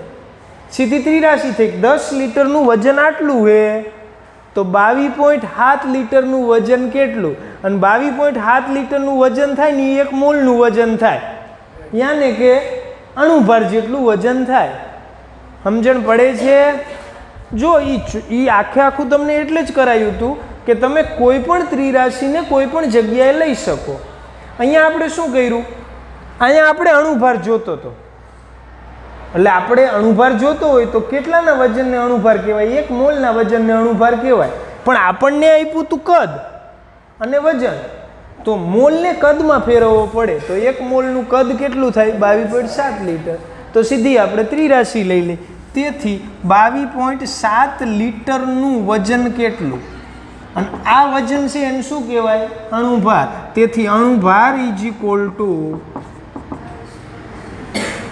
સીધી ત્રિરાશી થઈ. 10 લીટરનું વજન આટલું છે, તો 22.7 લીટરનું વજન કેટલું? અને 22.7 લીટરનું વજન થાય ને એ 1 મોલનું વજન થાય, યાને કે અણુભાર જેટલું વજન થાય. સમજણ પડે છે? જો એ આખું તમને એટલે જ કરાયું હતું કે તમે કોઈ પણ ત્રિરાશીને કોઈ પણ જગ્યાએ લઈ શકો. અહીંયા આપણે શું કર્યું? અહીંયા આપણે અણુભાર જોતો હતો, એટલે આપણે અણુભાર જોતો હોય તો કેટલાના વજનને અણુભાર કહેવાય? 1 મોલના વજનને અણુભાર કહેવાય. પણ આપણને આપ્યું હતું કદ અને વજન, તો મોલને કદમાં ફેરવવો પડે. તો 1 મોલનું કદ કેટલું થાય? 22.7 લીટર. તો સીધી આપણે ત્રિરાશી લઈ લઈએ. તેથી 22.7 લીટરનું વજન કેટલું? અને આ વજન છે એને શું કહેવાય? અણુભાર. તેથી અણુભાર ઇઝ ઇક્વલ ટુ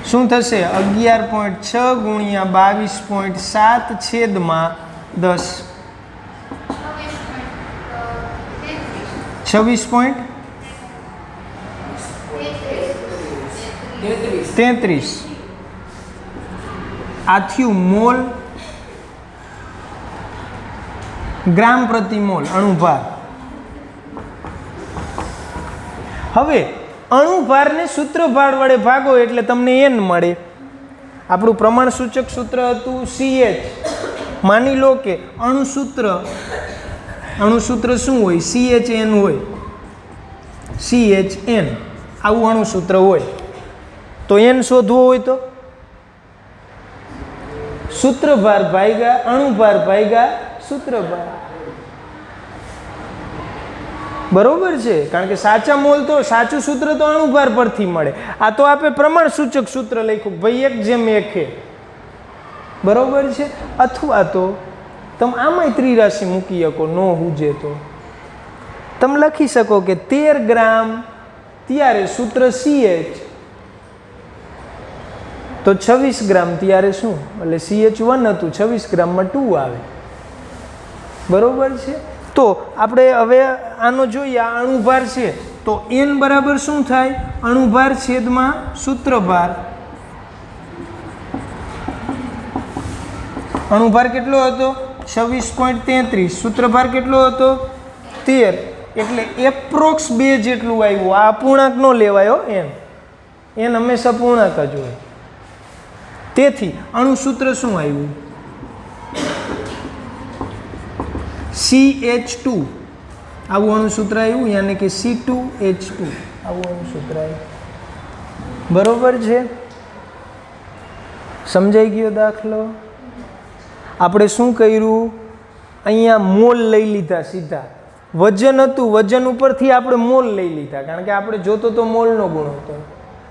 શું થશે? 11.6 ગુણ્યા 22.7 છેદમાં 10, 26.33. આ થયું મોલ, ગ્રામ પ્રતિ મોલ અણુભાર. હવે અણુભારને સૂત્રભાર વડે ભાગો એટલે તમને n મળે. આપણું પ્રમાણ સૂચક સૂત્ર હતું CH. માની લો કે અણુસૂત્ર શું હોય? CHN હોય. CHN આવું અણુસૂત્ર હોય. તો n શોધવો હોય તો સૂત્રભાર ભાગ્યા અણુભાર ભાગ્યા સૂત્રભાર. બરોબર છે? કારણ કે સાચા મોલ તો સાચું સૂત્ર તો અણુભાર પરથી મળે. આ તો આપણે પ્રમાણ સૂચક સૂત્ર લખ્યું ભાઈ 1:1 છે. બરોબર છે? અથવા તો તમે આમાંય ત્રિરાશી મૂકી શકો, નો હુજે તો તમે લખી શકો કે 13 ગ્રામ, ત્યારે સૂત્ર CH, તો 26 ગ્રામ ત્યારે શું? એટલે CH1 હતું, 26 ગ્રામમાં 2 આવે. બરોબર છે? તો આપણે હવે આનો જોઈએ. આ અણુભાર છે તો n બરાબર શું થાય? અણુભાર છેદમાં સૂત્રભાર. અણુભાર કેટલો હતો? 26.33. સૂત્રભાર કેટલો હતો? 13. એટલે એપ્રોક્સ 2 જેટલું આવ્યું. આ અપૂર્ણાંક નો લેવાયો n હંમેશા પૂર્ણાંક જ હોય. તેથી અણુસૂત્ર શું આવ્યું? CH2 આવું અણુસૂત્ર આવ્યું, યાને કે C2H2 આવું અણુસૂત્ર આવ્યું. બરોબર છે? સમજાઈ ગયો દાખલો? આપણે શું કર્યું? અહીંયા મોલ લઈ લીધા સીધા. વજન હતું, વજન ઉપરથી આપણે મોલ લઈ લીધા, કારણ કે આપણે જોતો તો મોલનો ગુણ હતો.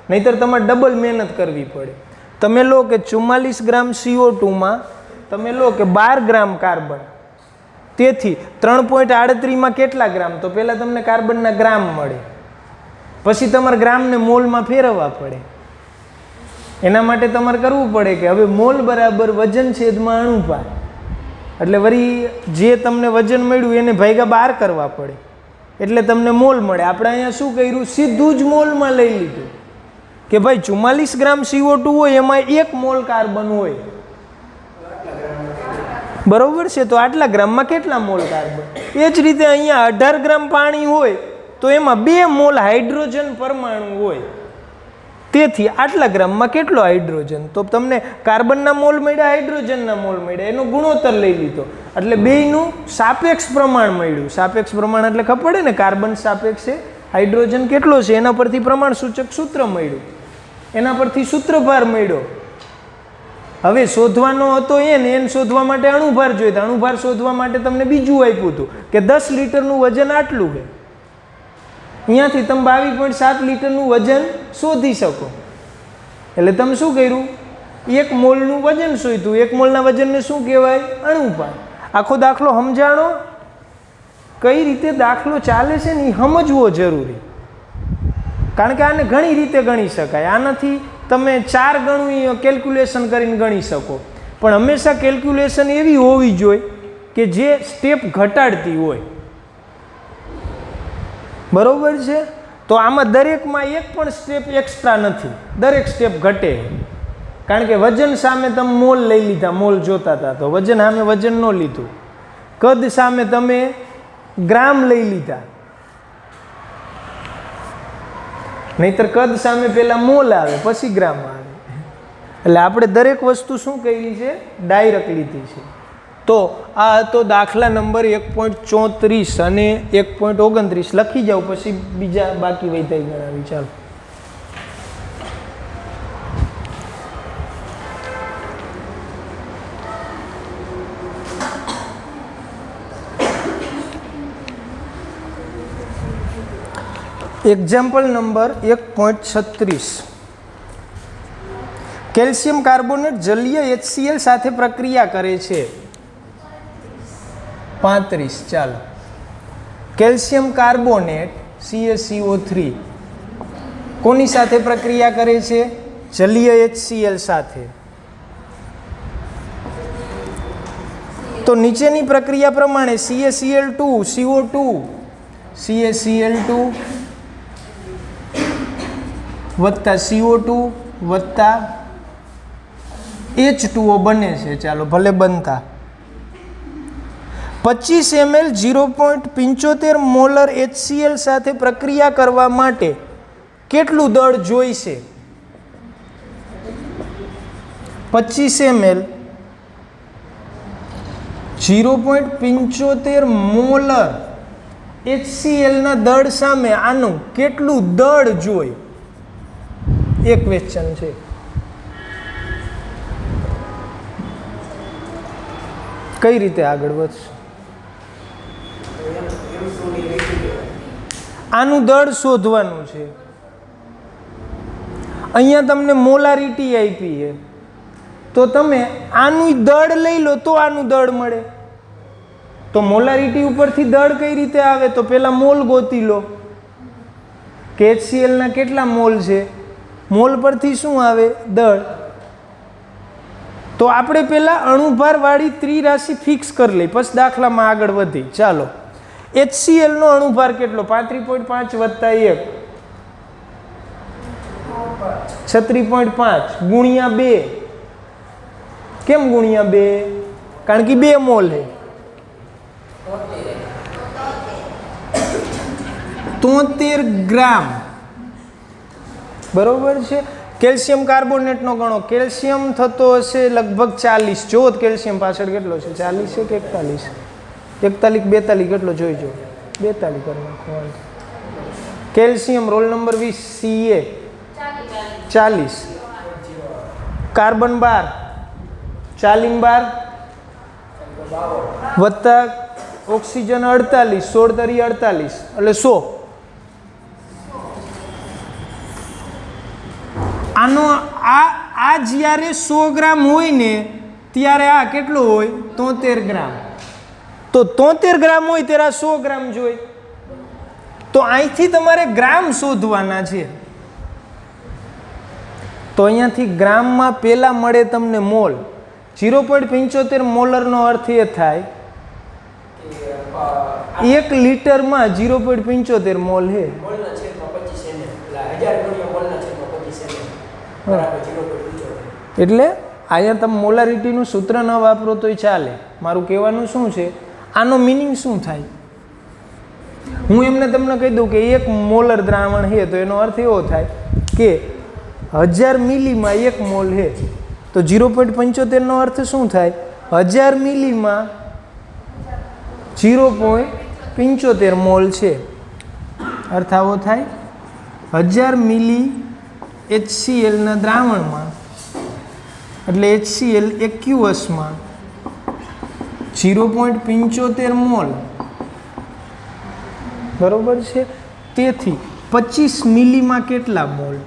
નહીંતર તમારે ડબલ મહેનત કરવી પડે. તમે લો કે 44 ગ્રામ CO2માં તમે લો કે 12 ગ્રામ કાર્બન. તેથી 3.38માં કેટલા ગ્રામ? તો પહેલાં તમને કાર્બનના ગ્રામ મળે, પછી તમારે ગ્રામને મોલમાં ફેરવવા પડે. એના માટે તમારે કરવું પડે કે હવે મોલ બરાબર વજન છેદમાં અણુભાર. એટલે વળી જે તમને વજન મળ્યું એને ભાગ્યા 12 કરવા પડે, એટલે તમને મોલ મળે. આપણે અહીંયા શું કર્યું? સીધું જ મોલમાં લઈ લીધું કે ભાઈ 44 ગ્રામ CO2 હોય, એમાં 1 મોલ કાર્બન હોય. બરોબર છે? તો આટલા ગ્રામમાં કેટલા મોલ કાર્બન? એ જ રીતે અહીંયા 18 ગ્રામ પાણી હોય તો એમાં 2 મોલ હાઇડ્રોજન પરમાણુ હોય. તેથી આટલા ગ્રામમાં કેટલો હાઇડ્રોજન, તો તમને કાર્બનના મોલ મળ્યા, હાઇડ્રોજનના મોલ મળ્યા, એનો ગુણોત્તર લઈ લીધો એટલે બેયનું સાપેક્ષ પ્રમાણ મળ્યું. સાપેક્ષ પ્રમાણ એટલે ખબર પડે ને, કાર્બન સાપેક્ષે હાઇડ્રોજન કેટલો છે એના પરથી પ્રમાણ સૂચક સૂત્ર મળ્યું, એના પરથી સૂત્રભાર મળ્યો. હવે શોધવાનો હતો એન શોધવા માટે અણુભાર જોઈતા. અણુભાર શોધવા માટે તમને બીજું આપ્યું હતું કે 10 લીટરનું વજન આટલું છે, અહીંયાથી તમે 22.7 લીટરનું વજન શોધી શકો. એટલે તમે શું કર્યું, 1 મોલનું વજન શોધ્યું. 1 મોલના વજનને શું કહેવાય, અણુભાર. આખો દાખલો સમજાણો, કઈ રીતે દાખલો ચાલે છે ને એ સમજવો જરૂરી, કારણ કે આને ઘણી રીતે ગણી શકાય. આનાથી તમે 4 ગણું કેલ્ક્યુલેશન કરીને ગણી શકો, પણ હંમેશા કેલ્ક્યુલેશન એવી હોવી જોઈએ કે જે સ્ટેપ ઘટાડતી હોય. બરોબર છે? તો આમાં દરેકમાં એક પણ સ્ટેપ એક્સ્ટ્રા નથી, દરેક સ્ટેપ ઘટે. કારણ કે વજન સામે તમે મોલ લઈ લીધા, મોલ જોતા હતા તો વજન સામે વજન ન લીધું. કદ સામે તમે ગ્રામ લઈ લીધા, નહીતર કદ સામે પહેલાં મોલ આવે પછી ગ્રામ આવે. એટલે આપણે દરેક વસ્તુ શું કરી છે, ડાયરેક્ટ લીધી છે. તો આ હતો દાખલા નંબર 1.34 અને 1.29. લખી જાઓ, પછી બીજા બાકી વૈધાઈ ગણાવી. ચાલો. Example number 1.36. કેલ્શિયમ કાર્બોનેટ જલીય HCl સાથે પ્રક્રિયા કરે છે. 35. ચાલો. કેલ્શિયમ કાર્બોનેટ CaCO3 કોની સાથે પ્રક્રિયા કરે છે, જલીય HCl સાથે. તો નીચેની પ્રક્રિયા પ્રમાણે CaCl2 CO2 CaCl2 વત્તા CO2 વત્તા H2O બને છે. ચાલો, ભલે બનતા. 25 ml 0.75 મોલર HCl સાથે પ્રક્રિયા કરવા માટે કેટલું દળ જોઈશે? 25 ml 0.75 મોલર HCl ના દળ સામે આનું કેટલું દળ જોઈ? એ ક્વેશ્ચન છે. કઈ રીતે આગળ વધશું? આનું દળ શોધવાનું છે. અહીંયા તમને મોલારિટી આપી છે, તો તમે આનું દળ લઈ લો તો આનું દળ મળે. તો મોલારિટી ઉપરથી દળ કઈ રીતે આવે? તો પહેલા મોલ ગોતી લો કે HCl ના કેટલા મોલ છે, મોલ પરથી શું આવે? દળ. તો આપણે પહેલાં અણુભારવાળી ત્રિરાશિ ફિક્સ કરી લઈ, પછી દાખલામાં આગળ વધી. ચાલો. HCl નો અણુભાર કેટલો? 35.5 વત્તા 1 36.5 ગુણ્યા 2. કેમ ગુણ્યા 2? કારણ કે 2 મોલ છે. 73 ગ્રામ. બરોબર છે. કેલ્શિયમ કાર્બોનેટનો ગણો. કેલ્શિયમ થતો હશે લગભગ 40. જો કેલ્શિયમ પાછળ કેટલો છે, 40 છે કે 41? 41 42 કેટલો જોઈજો, 42 કરી નાખો. Calcium roll number 20 Ca 40. Carbon 12 40 12 વત્તા ઓક્સિજન 48 16 તરી 48 એટલે 100. આનો આ જ્યારે 100 ગ્રામ હોય ને ત્યારે આ કેટલું હોય? 73 ગ્રામ. તો 73 ગ્રામ હોય ત્યારે 100 ગ્રામ જોઈ. તો અહીંથી તમારે ગ્રામ શોધવાના છે. તો અહીંયાથી ગ્રામમાં પહેલા મળે તમને મોલ. 0.75 મોલરનો અર્થ એ થાય 1 લીટરમાં 0.75 મોલ છે. એટલે અહીંયા તમે મોલારિટીનું સૂત્ર ન વાપરો તોય ચાલે. મારું કહેવાનું શું છે, આનો મિનિંગ શું થાય? હું એમને તમને કહી દઉં કે 1 મોલર દ્રાવણ છે, તો એનો અર્થ એવો થાય કે 1000 મિલીમાં 1 મોલ છે તો 0.75 નો અર્થ શું થાય? 1000 મિલીમાં 0.75 મોલ છે. અર્થ આવો થાય 1000 મિલી HClના દ્રાવણમાં એટલે HCl એક્યુઅસમાં 0.75 મોલ, બરોબર છે. તેથી 25 મિલીમાં કેટલા મોલ?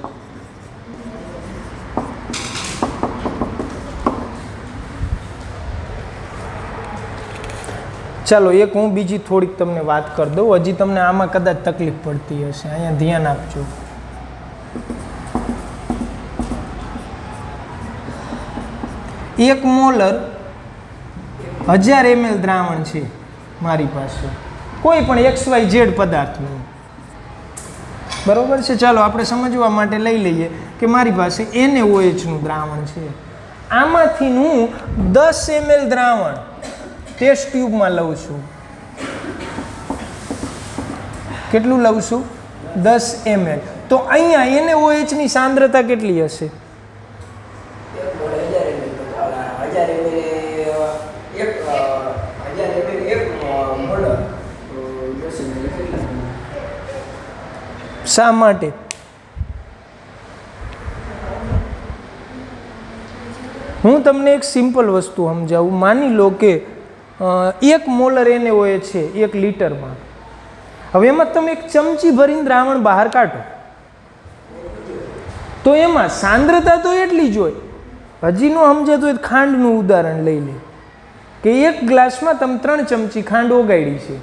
ચાલો એક હું બીજી થોડીક તમને વાત કરી દઉં, હજી તમને આમાં કદાચ તકલીફ પડતી હશે, અહીંયા ધ્યાન આપજો. એક મોલર 1000 ml દ્રાવણ છે મારી પાસે, કોઈ પણ XYZ પદાર્થનું, બરોબર છે. ચાલો આપણે સમજવા માટે લઈ લઈએ કે મારી પાસે NaOH નું દ્રાવણ છે. આમાંથી હું 10 ml દ્રાવણ ટેસ્ટ ટ્યુબમાં લઉં છું. કેટલું લઉં છું? 10 ml. તો અહીંયા NaOH ની સાંદ્રતા કેટલી હશે? શા માટે? હું તમને એક સિમ્પલ વસ્તુ સમજાવું. માની લો કે 1 મોલર NaOH છે 1 લીટરમાં. હવે એમાં તમે એક ચમચી ભરીને દ્રાવણ બહાર કાઢો તો એમાં સાંદ્રતા તો એટલી જ હોય. હજી નો સમજાતું હોય ખાંડનું ઉદાહરણ લઈ લે કે 1 ગ્લાસમાં તમે 3 ચમચી ખાંડ ઓગાળી છે.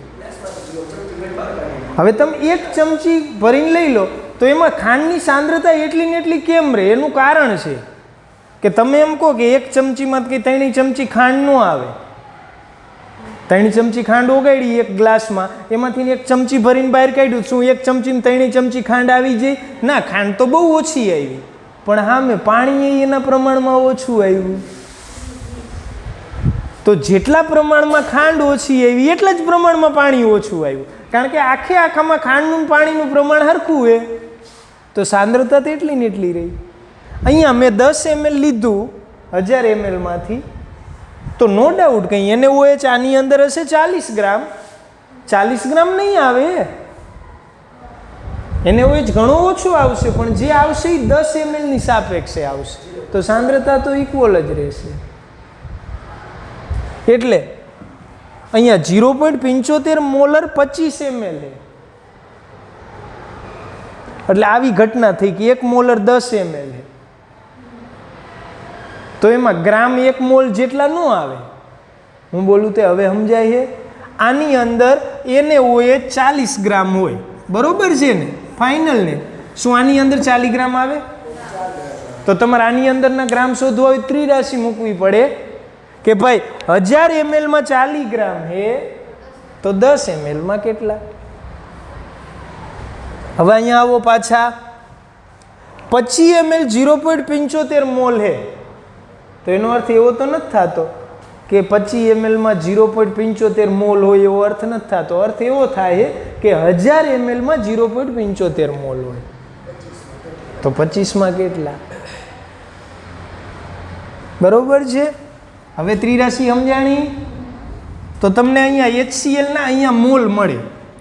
હવે તમે 1 ચમચી ભરીને લઈ લો તો એમાં ખાંડની સાંદ્રતા એટલી ને એટલી કેમ રહે? એનું કારણ છે કે તમે એમ કહો કે 1 ચમચીમાં કે 3 ચમચી ખાંડ ન આવે. 3 ચમચી ખાંડ ઓગાળી 1 ગ્લાસમાં, એમાંથી 1 ચમચી ભરીને બહાર કાઢ્યું, શું 1 ચમચીને 3 ચમચી ખાંડ આવી જાય? ના, ખાંડ તો બહુ ઓછી આવી, પણ હા મેં પાણી એના પ્રમાણમાં ઓછું આવ્યું. તો જેટલા પ્રમાણમાં ખાંડ ઓછી આવી એટલા જ પ્રમાણમાં પાણી ઓછું આવ્યું, કારણ કે આખામાં ખાંડનું પાણીનું પ્રમાણ સરખું હોય તો સાંદ્રતા તો એટલી ને એટલી રહી. અહીંયા મેં 10 ml લીધું 1000 ml માંથી, તો નો ડાઉટ કંઈ NaOH આની અંદર હશે 40 ગ્રામ. 40 ગ્રામ નહીં આવે, NaOH ઘણો ઓછો આવશે, પણ જે આવશે એ 10 ml ની સાપેક્ષે આવશે, તો સાંદ્રતા તો ઇક્વલ જ રહેશે. એટલે અહીંયા 0.75 મોલર 25 ml છે. એટલે આવી ઘટના થઈ કે 1 મોલર 10 ml છે, તો એમાં ગ્રામ 1 મોલ જેટલા ન આવે. હું બોલું તે હવે સમજાય છે? આની અંદર NaOH 40 ગ્રામ હોય, બરોબર છે ને? ફાઇનલ ને? શું આની અંદર 40 ગ્રામ આવે? તો તમારે આની અંદરના ગ્રામ શોધવા હોય ત્રિરાશિ મૂકવી પડે કે ભાઈ 1000 ml માં 40 ગ્રામ છે તો 10 ml માં કેટલા? હવે અહીંયા આવો પાછા, 25 ml 0.75 મોલ છે, તો એનો અર્થ એવો તો નથી થતો કે 25 ml માં 0.75 મોલ હોય, એવો અર્થ નથી થતો. અર્થ એવો થાય કે 1000 ml માં 0.75 મોલ હોય, તો 25 માં કેટલા? બરોબર છે? હવે ત્રિરાશિ સમજાણી? તો તમને અહીંયા HCl ના અહીંયા મોલ મળે.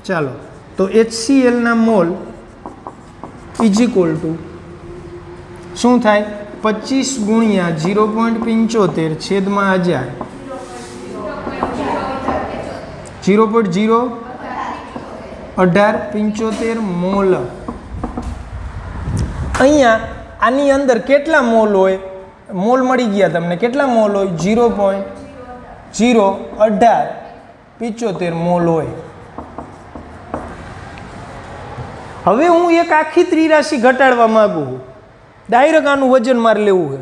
ચાલો, તો HCl ના મોલ ઇઝ ઇક્વલ ટુ શું થાય? 25 ગુણ્યા 0.75 છેદમાં 1000, 0.01875 મોલ. અહીંયા આની અંદર કેટલા મોલ હોય? મોલ મળી ગયા તમને. કેટલા મોલ હોય? 0.01875 મોલ હોય. હવે હું એક આખી ત્રિરાશિ ઘટાડવા માંગુ છું. ડાયરેક્ટ આનું વજન મારે લેવું છે.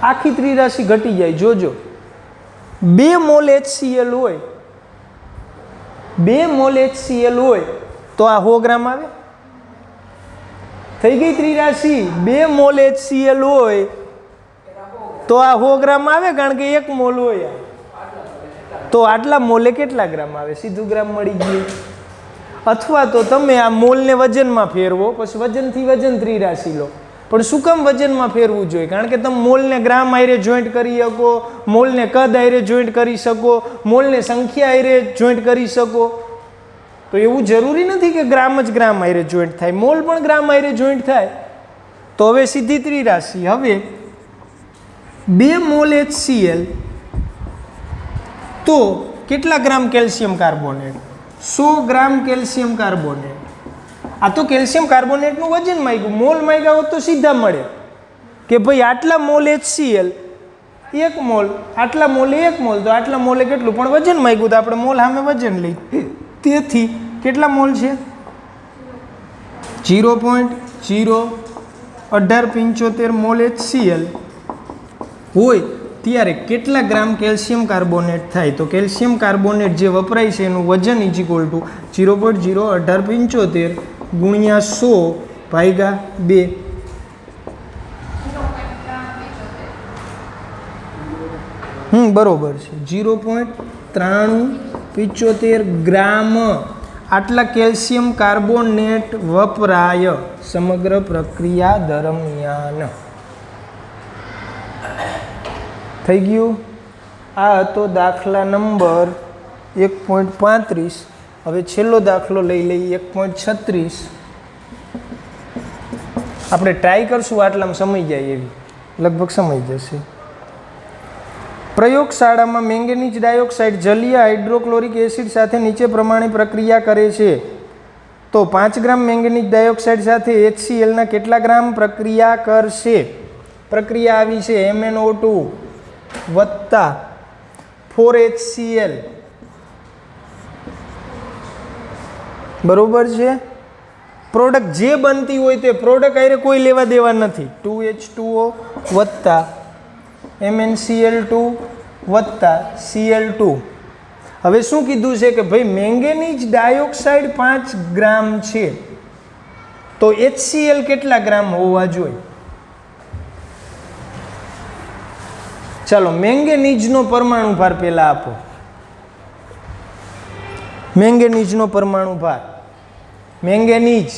આખી ત્રિરાશિ ઘટી જાય. જોજો, 2 મોલ HCl હોય, 2 મોલ HCl હોય તો આ 100 ગ્રામ આવે. થઈ ગઈ ત્રિરાશિ. 2 મોલ HCl હોય તો આ 100 ગ્રામ આવે, કારણ કે 1 મોલ હોય. તો આટલા મોલે કેટલા ગ્રામ આવે? સીધું ગ્રામ મળી ગયું. અથવા તો તમે આ મોલને વજનમાં ફેરવો, પછી વજનથી વજન ત્રિરાશિ લો. પણ શું કામ વજનમાં ફેરવું જોઈએ? કારણ કે તમે મોલને ગ્રામ આયરે જોઈન્ટ કરી શકો, મોલને કદ આયરે જોઈન્ટ કરી શકો, મોલને સંખ્યા આયરે જોઈન્ટ કરી શકો. તો એવું જરૂરી નથી કે ગ્રામ જ ગ્રામ આયરે જોઈન્ટ થાય, મોલ પણ ગ્રામ આયરે જોઈન્ટ થાય. તો હવે સીધી ત્રિરાશિ. હવે 2 મોલ HCl તો કેટલા ગ્રામ કેલ્શિયમ કાર્બોનેટ? 100 ગ્રામ કેલ્શિયમ કાર્બોનેટ. આ તો કેલ્શિયમ કાર્બોનેટનું વજન માંગ્યું, મોલ માંગ્યા હોત તો સીધા મળે કે ભાઈ આટલા મોલ HCl 1 મોલ, આટલા મોલે 1 મોલ, તો આટલા મોલે કેટલું, પણ વજન માંગ્યું તો આપણે મોલ સામે વજન લઈ. તેથી કેટલા મોલ છે? 0.01875 મોલ HCl હોય ત્યારે કેટલા ગ્રામ કેલ્શિયમ કાર્બોનેટ થાય? તો કેલ્શિયમ કાર્બોનેટ જે વપરાય છે એનું વજન = 0.01875 ગુણ્યા 100 ભાગ્યા 2. બરોબર છે. 0.9375 ગ્રામ આટલા કેલ્શિયમ કાર્બોનેટ વપરાય સમગ્ર પ્રક્રિયા દરમિયાન. થઈ ગયું? આ હતો દાખલા નંબર 1.35. હવે છેલ્લો દાખલો લઈ લઈએ 1.36. આપણે ટ્રાય કરશું આટલામાં સમય જાય એવી, લગભગ સમય જશે. પ્રયોગશાળામાં મેંગેનીઝ ડાયોક્સાઇડ જલીય હાઇડ્રોક્લોરિક એસિડ સાથે નીચે પ્રમાણે પ્રક્રિયા કરે છે તો 5 ગ્રામ મેંગેનીઝ ડાયોક્સાઇડ સાથે HClના કેટલા ગ્રામ પ્રક્રિયા કરશે? પ્રક્રિયા આવી છે MnO2 વત્તા 4HCl. બરોબર છે. પ્રોડક્ટ જે બનતી હોય તે પ્રોડક્ટ આરે કોઈ લેવા દેવા નથી. 2H2O વત્તા MnCl2 વત્તા Cl2. હવે શું કીધું છે કે ભાઈ મેંગેનીઝ ડાયોક્સાઇડ 5 ગ્રામ છે તો HCl કેટલા ગ્રામ હોવા જોઈએ? ચાલો મેંગેનીઝનો પરમાણુ ભાર પહેલા આપો. મેંગેનીઝનો પરમાણુ ભાર, મેંગેનીઝ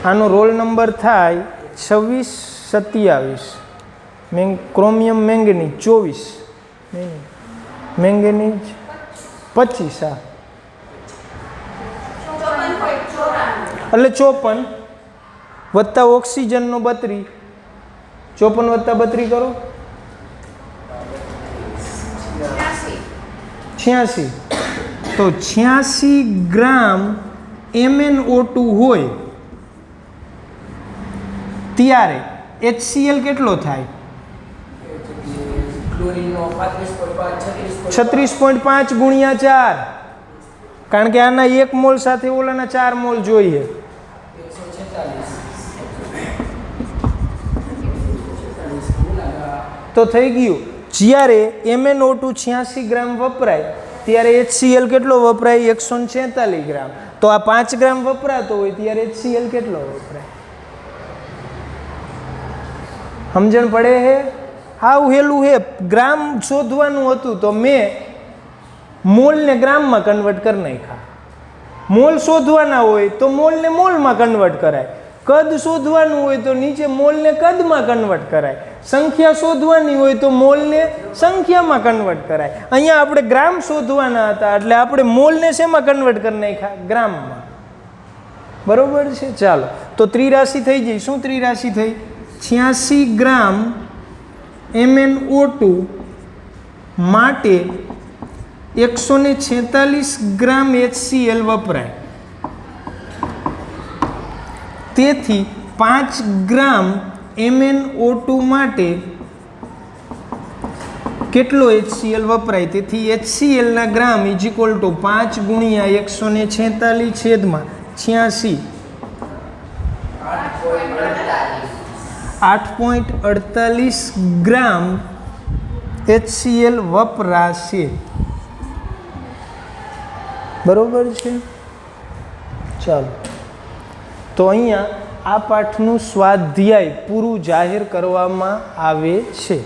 આનો રોલ નંબર થાય 2627. Chromium manganese 24, manganese 25. એટલે 54 વત્તા ઓક્સિજનનો 32. 54 વત્તા 32 કરો 86. તો 86 ગ્રામ MnO2 હોય ત્યારે HCl કેટલો થાય? 36.5 ગુણ્યા 4. કારણ કે આના 1 મોલ સાથે ઓલાના 4 મોલ જોઈએ. તો થઈ ગયું. જ્યારે MnO2 86 ગ્રામ વપરાય ત્યારે HCl કેટલો વપરાય? 146 ગ્રામ. તો આ 5 ગ્રામ વપરાતો હોય ત્યારે HCl કેટલો વપરાય? સમજણ પડે હે? હાવ હેલું હે. ગ્રામ શોધવાનું હતું તો મેં મોલને ગ્રામમાં કન્વર્ટ કરી નાખ્યા. મોલ શોધવાના હોય તો મોલને મોલમાં કન્વર્ટ કરાય. કદ શોધવાનું હોય તો નીચે મોલને કદમાં કન્વર્ટ કરાય. સંખ્યા શોધવાની હોય તો મોલને સંખ્યામાં કન્વર્ટ કરાય. અહીંયા આપણે ગ્રામ શોધવાના હતા એટલે આપણે મોલને શેમાં કન્વર્ટ કરી નાખ્યા? ગ્રામમાં. બરોબર છે. ચાલો તો ત્રિરાશિ થઈ ગઈ. શું ત્રિરાશિ થઈ? 86 ગ્રામ MnO2 માટે 146 ગ્રામ HCl વપરાય. તેથી 5 ગ્રામ MnO2 માટે કેટલો HCl વપરાય? તેથી HCl ના ગ્રામ = 5 ગુણ્યા 146/86. 8.48 ગ્રામ HCl વપરાશે. બરોબર છે. ચાલો તો અહીંયા આ પાઠનું સ્વાધ્યાય પૂરું જાહેર કરવામાં આવે છે.